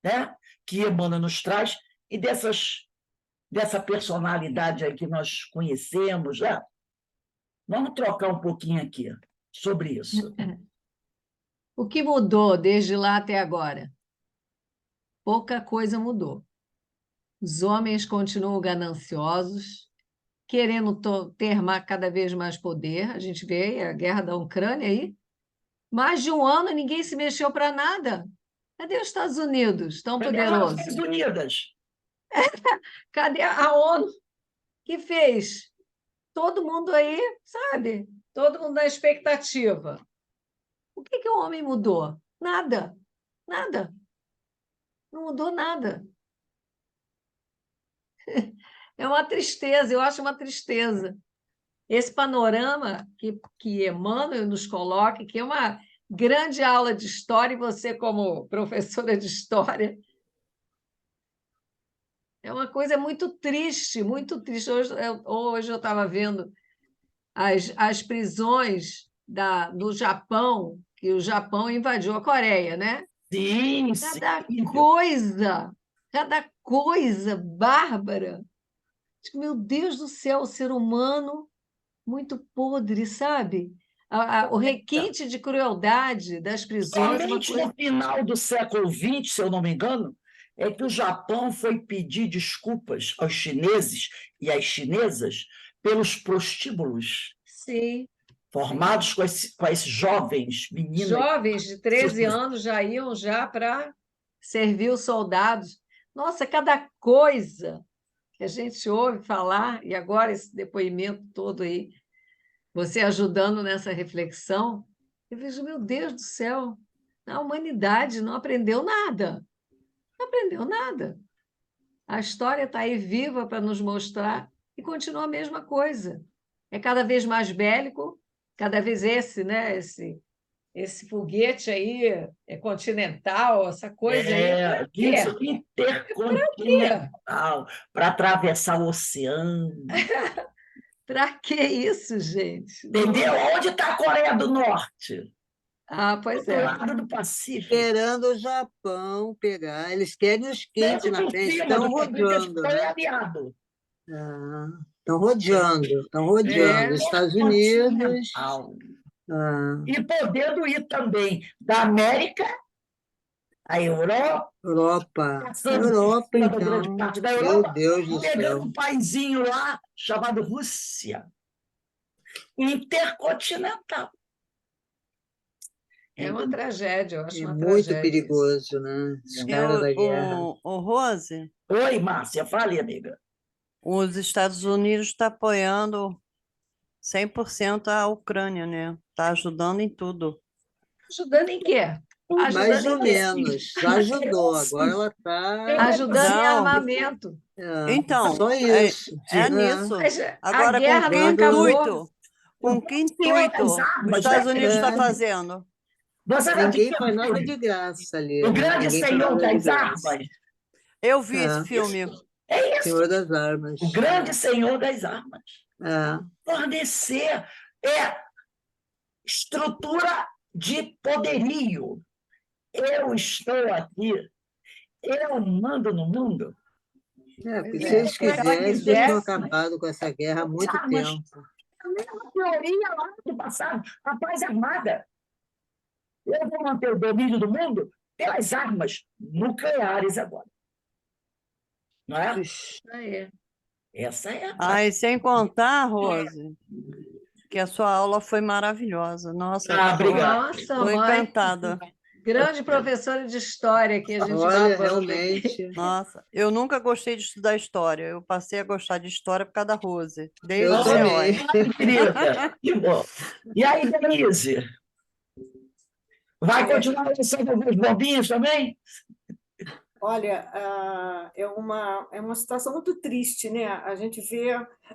né? Que Emmanuel nos traz, e dessa personalidade aí que nós conhecemos, né? Vamos trocar um pouquinho aqui sobre isso. O que mudou desde lá até agora? Pouca coisa mudou. Os homens continuam gananciosos, querendo ter cada vez mais poder. A gente vê a guerra da Ucrânia aí. Mais de um ano ninguém se mexeu para nada. Cadê os Estados Unidos, tão Cadê as poderoso? Nações Unidas? Cadê a ONU que fez? Todo mundo aí, sabe? Todo mundo na expectativa. O que o homem mudou? Nada, nada. Não mudou nada. É uma tristeza, eu acho uma tristeza. Esse panorama que Emmanuel nos coloca, que é uma grande aula de história, e você, como professora de história, é uma coisa muito triste, muito triste. Hoje eu estava vendo as prisões do Japão, que o Japão invadiu a Coreia, né? Sim, sim. Cada coisa bárbara. Meu Deus do céu, o ser humano muito podre, sabe? O requinte de crueldade das prisões, uma Somente coisa. no final do século XX, se eu não me engano, é que o Japão foi pedir desculpas aos chineses e às chinesas pelos prostíbulos Sim, formados com esses jovens meninas. jovens de 13 anos já iam já para servir os soldados. Nossa, cada coisa que a gente ouve falar, e agora esse depoimento todo aí, você ajudando nessa reflexão, eu vejo, meu Deus do céu, a humanidade não aprendeu nada. Não aprendeu nada. A história está aí viva para nos mostrar e continua a mesma coisa. É cada vez mais bélico, cada vez né? Esse foguete aí é continental, essa coisa aí, para Isso, quê? Quê? intercontinental, para atravessar o oceano. Para que isso, gente? Entendeu? Onde está a Coreia do Norte? Ah, Do pois outro é. lado do Pacífico. Esperando o Japão pegar. Eles querem os 15 na Por frente, cima estão do Pacífico, rodeando, é né? aliado. Estão rodeando. É, Estados Unidos. Continental. Ah, E podendo ir também da América à Europa, Europa. passando por Europa, cima da grande então. parte da Meu Europa, Deus do pegando céu. um paizinho lá chamado Rússia. Intercontinental. é uma tragédia, eu acho É uma muito tragédia isso. perigoso, né? Os caras da guerra. Rose, Oi, Márcia, fale, amiga. os Estados Unidos está apoiando 100% a Ucrânia, né? Está ajudando em tudo. Ajudando em quê? Mais Ajudando ou em quê? menos. Já ajudou. Agora ela está. Ajudando em Não. armamento. Então, Só isso. é nisso. Mas a Agora, com guerra que não acabou. intuito? Com que intuito os Armas, Estados né? Unidos está fazendo? Você já Ninguém viu faz o nada filme? de graça ali, O né? Grande Ninguém faz Senhor nada de das graça. Armas. Eu vi esse É, filme. É isso, Senhor das Armas. o Grande Senhor das Armas. É. Fornecer estrutura de poderio. Eu estou aqui, eu mando no mundo. Porque Pois se é. eles Se ela quisessem, eles já tinham quisesse, acabado com essa guerra há muito Armas. tempo. A mesma teoria lá do passado, a paz armada. Eu vou manter o domínio do mundo pelas armas nucleares agora. Não é? aí. Essa é a Ai, sem contar, Rose, que a sua aula foi maravilhosa. Nossa, eu obrigado. Nossa, estou mãe, encantada. grande professora de história que a gente Olha, babando aqui. realmente. Nossa, eu nunca gostei de estudar história. Eu passei a gostar de história por causa da Rose, desde Eu o também. COE. Querida, que bom. E aí, Denise? Vai continuar lançando alguns bobinhos também? Olha, é uma situação muito triste, né? A gente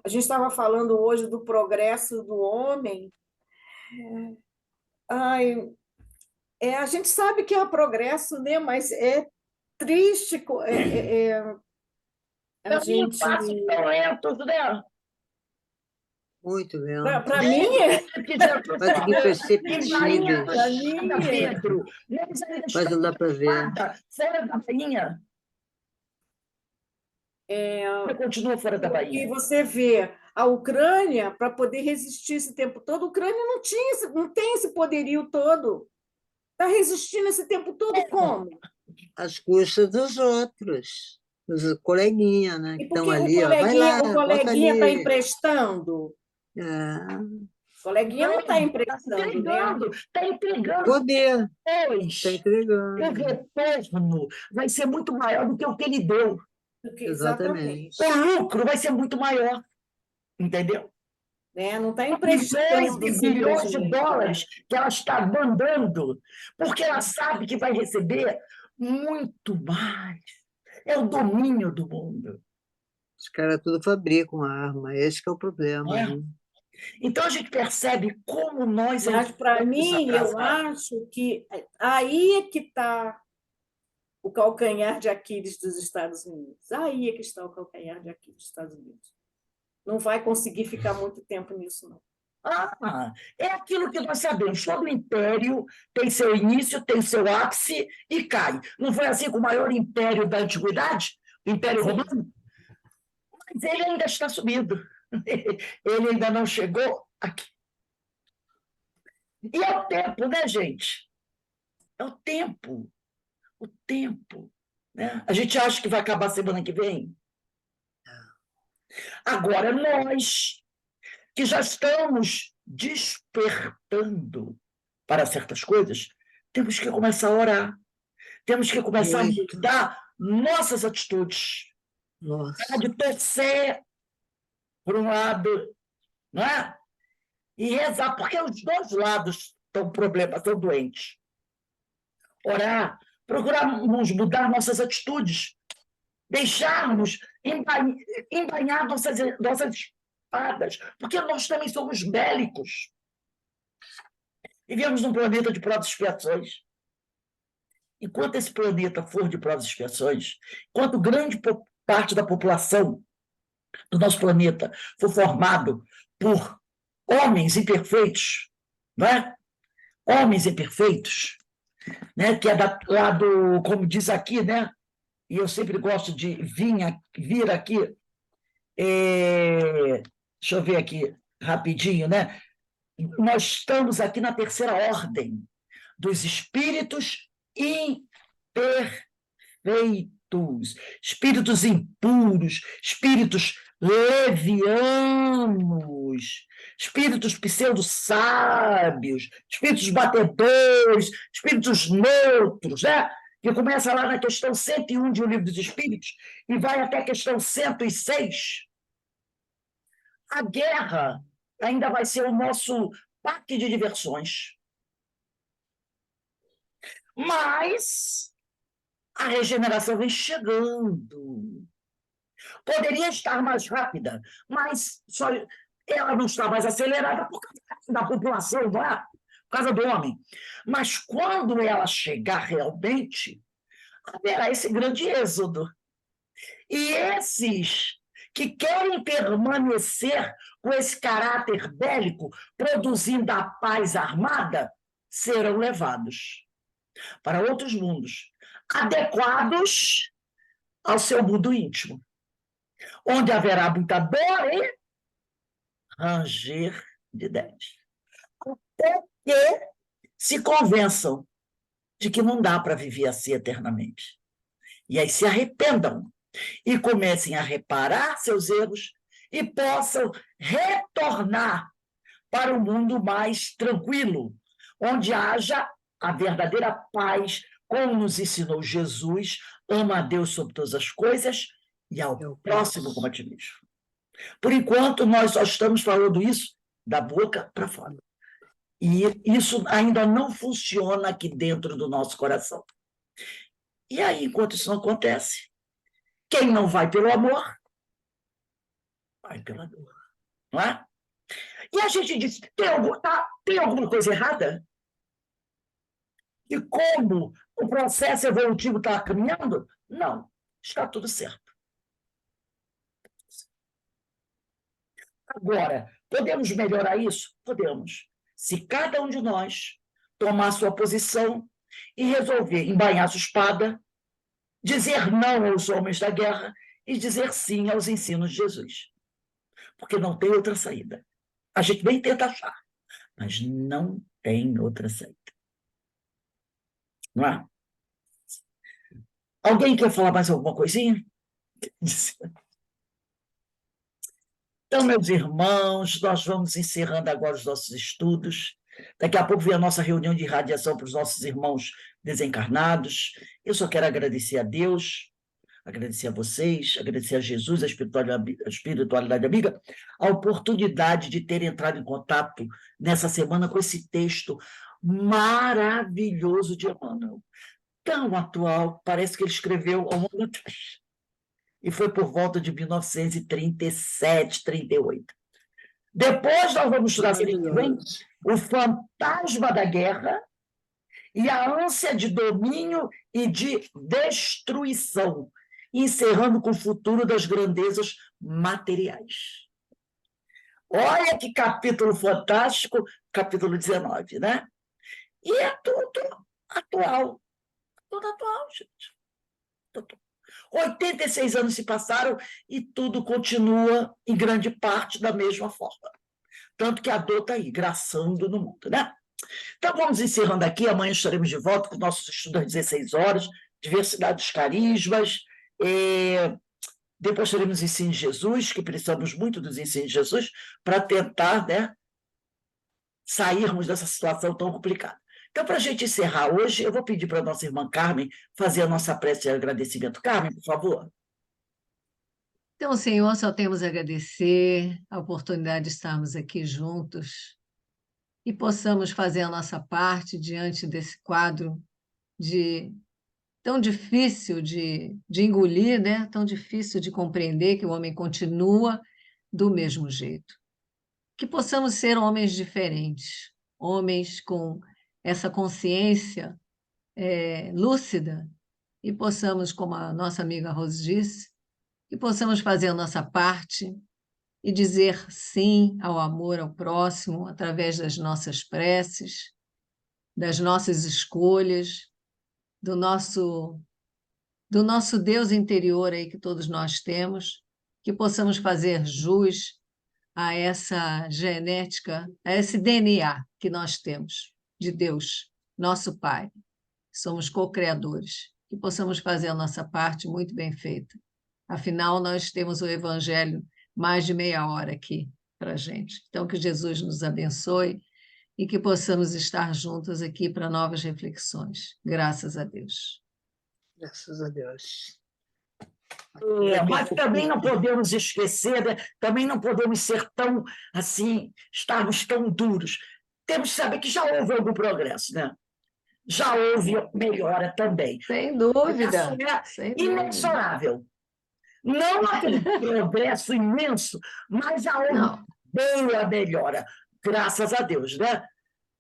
estava falando hoje do progresso do homem. Ai, a gente sabe que há progresso, né? Mas é triste a Caminho gente. fácil, lentos, né? Muito bem. Para mim, Vai ter que perceptíveis, Para mim, Pedro, nós ainda mas não dá para ver. estamos fora da bainha. Continua fora da e bainha. você vê a Ucrânia, para poder resistir esse tempo todo, a Ucrânia não tem esse poderio todo. Está resistindo esse tempo todo como? Às custas dos outros, dos coleguinhas, né? Que E estão porque ali, ó. Vai lá, o bota coleguinha está ali. emprestando? É, O coleguinha não está Está emprestando, né? entregando, está entregando. poder, Pois, está o entregando. retorno vai ser muito maior do que o que ele deu. Exatamente. O lucro vai ser muito maior, entendeu? Né? Não está Bilhões emprestando e bilhões de simplesmente. dólares que ela está mandando, porque ela sabe que vai receber muito mais. É o domínio do mundo. Os caras tudo fabricam arma, esse que é o problema, Né? né? Então a gente percebe como nós Mas, para estamos mim, eu atrasados. acho que aí é que está o calcanhar de Aquiles dos Estados Unidos. Aí é que está o calcanhar de Aquiles dos Estados Unidos. Não vai conseguir ficar muito tempo nisso, não. É aquilo que nós sabemos. Todo império tem seu início, tem seu ápice e cai. Não foi assim com o maior império da antiguidade, o Império Sim. Romano? Mas ele ainda está subindo. Ele ainda não chegou aqui. E é o tempo, né, gente? É o tempo. O tempo. Né? A gente acha que vai acabar semana que vem. Agora, nós que já estamos despertando para certas coisas, temos que começar a orar. Temos que começar a Muito. mudar nossas atitudes. Nossa. De torcer por um lado, não é? E rezar, porque os dois lados estão problemas, estão doentes. Orar, procurarmos mudar nossas atitudes, deixarmos embainhar nossas espadas, porque nós também somos bélicos. Vivemos num planeta de provas e expiações. Enquanto esse planeta for de provas e expiações, enquanto grande parte da população do nosso planeta for formado por homens imperfeitos, não é? Homens imperfeitos, né? Que é lá do, como diz aqui, né? E eu sempre gosto de vir aqui, deixa eu ver aqui rapidinho, né? Nós estamos aqui na terceira ordem dos espíritos imperfeitos, espíritos impuros, espíritos levianos, espíritos pseudo-sábios, espíritos batedores, espíritos neutros, né? Que começa lá na questão 101 de O Livro dos Espíritos e vai até a questão 106. A guerra ainda vai ser o nosso parque de diversões. Mas a regeneração vem chegando. Poderia estar mais rápida, mas só ela não está mais acelerada por causa da população, não é? Por causa do homem. Mas quando ela chegar realmente, haverá esse grande êxodo. E esses que querem permanecer com esse caráter bélico, produzindo a paz armada, serão levados para outros mundos, adequados ao seu mundo íntimo, onde haverá muita dor e ranger de dentes. Até que se convençam de que não dá para viver assim eternamente. E aí se arrependam e comecem a reparar seus erros e possam retornar para um mundo mais tranquilo, onde haja a verdadeira paz, como nos ensinou Jesus, ama a Deus sobre todas as coisas e ao próximo como a ti mesmo. Por enquanto, nós só estamos falando isso da boca para fora. E isso ainda não funciona aqui dentro do nosso coração. E aí, enquanto isso não acontece, quem não vai pelo amor, vai pela dor. Não é? E a gente diz, tem alguma coisa errada? E como o processo evolutivo está caminhando? Não, está tudo certo. Agora, Podemos melhorar isso? Podemos. Se cada um de nós tomar sua posição e resolver embainhar sua espada, dizer não aos homens da guerra e dizer sim aos ensinos de Jesus. Porque não tem outra saída. A gente nem tenta achar, mas não tem outra saída. Não é? Alguém quer falar mais alguma coisinha? Então, meus irmãos, nós vamos encerrando agora os nossos estudos. Daqui a pouco vem a nossa reunião de radiação para os nossos irmãos desencarnados. Eu só quero agradecer a Deus, agradecer a vocês, agradecer a Jesus, a espiritualidade amiga, a oportunidade de ter entrado em contato nessa semana com esse texto maravilhoso de Emmanuel. Tão atual, parece que ele escreveu há um ano atrás. E foi por volta de 1937, 38. Depois nós vamos estudar o fantasma da guerra e a ânsia de domínio e de destruição, encerrando com o futuro das grandezas materiais. Olha que capítulo fantástico, capítulo 19, né? E é tudo atual. Tudo atual, gente. Tudo. 86 anos se passaram e tudo continua, em grande parte, da mesma forma. Tanto que a dor está aí, graçando no mundo, né? Então, vamos encerrando aqui. Amanhã estaremos de volta com nossos estudos às 16 horas, diversidade dos carismas. Depois teremos o ensino de Jesus, que precisamos muito dos ensinos de Jesus, para tentar, né, sairmos dessa situação tão complicada. Então, para a gente encerrar hoje, eu vou pedir para a nossa irmã Carmen fazer a nossa prece de agradecimento. Carmen, por favor. Então, Senhor, só temos a agradecer a oportunidade de estarmos aqui juntos e possamos fazer a nossa parte diante desse quadro tão difícil de engolir, né? Tão difícil de compreender, que o homem continua do mesmo jeito. Que possamos ser homens diferentes, homens com essa consciência lúcida, e possamos, como a nossa amiga Rose disse, que possamos fazer a nossa parte e dizer sim ao amor ao próximo através das nossas preces, das nossas escolhas, do nosso Deus interior aí que todos nós temos, que possamos fazer jus a essa genética, a esse DNA que nós temos de Deus, nosso Pai. Somos co-criadores, que possamos fazer a nossa parte muito bem feita. Afinal, nós temos o Evangelho mais de meia hora aqui para a gente. Então, que Jesus nos abençoe e que possamos estar juntos aqui para novas reflexões. Graças a Deus. Graças a Deus. Mas também não podemos esquecer, né? Também não podemos ser tão, assim, estarmos tão duros. Temos que saber que já houve algum progresso, né? Já houve melhora também. Sem dúvida. É inexorável. Não aquele progresso imenso, mas já houve boa melhora, graças a Deus, né?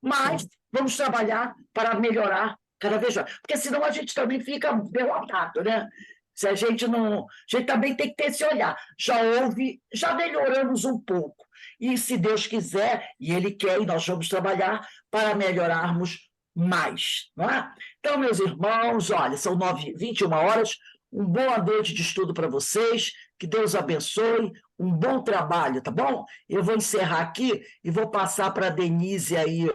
Mas vamos trabalhar para melhorar cada vez mais, porque senão a gente também fica derrotado, né? Se a gente não... A gente também tem que ter esse olhar. Já melhoramos um pouco. E se Deus quiser, e Ele quer, e nós vamos trabalhar para melhorarmos mais, não é? Então, meus irmãos, olha, são 21 horas, uma boa noite de estudo para vocês, que Deus abençoe, um bom trabalho, tá bom? Eu vou encerrar aqui e vou passar para a Denise aí